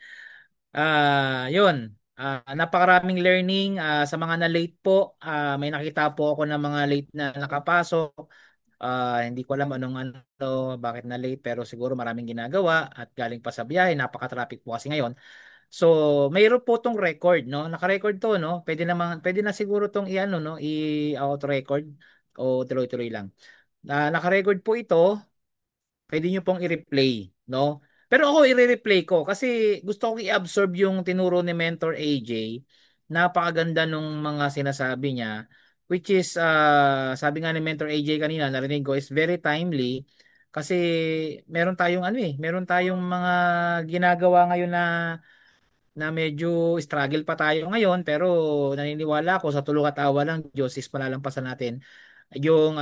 Yun. Napakaraming learning sa mga na-late po. May nakita po ako ng mga late na nakapasok. Hindi ko alam bakit na late, pero siguro maraming ginagawa at galing pa sa biyahe, napaka-traffic po kasi ngayon. So, mayroon po tong record, no? Naka-record to, no? Pwede na siguro tong i-ano, no? I-auto record o tuloy-tuloy lang. Naka-record po ito, pwede nyo pong i-replay, no? Pero ako i-replay ko kasi gusto kong i-absorb yung tinuro ni Mentor AJ. Napakaganda nung mga sinasabi niya, which is sabi nga ni Mentor AJ kanina, narinig ko, is very timely kasi meron tayong mga ginagawa ngayon na medyo struggle pa tayo ngayon, pero naniniwala ako sa tulong at awa ng Diyos is malalampasan natin yung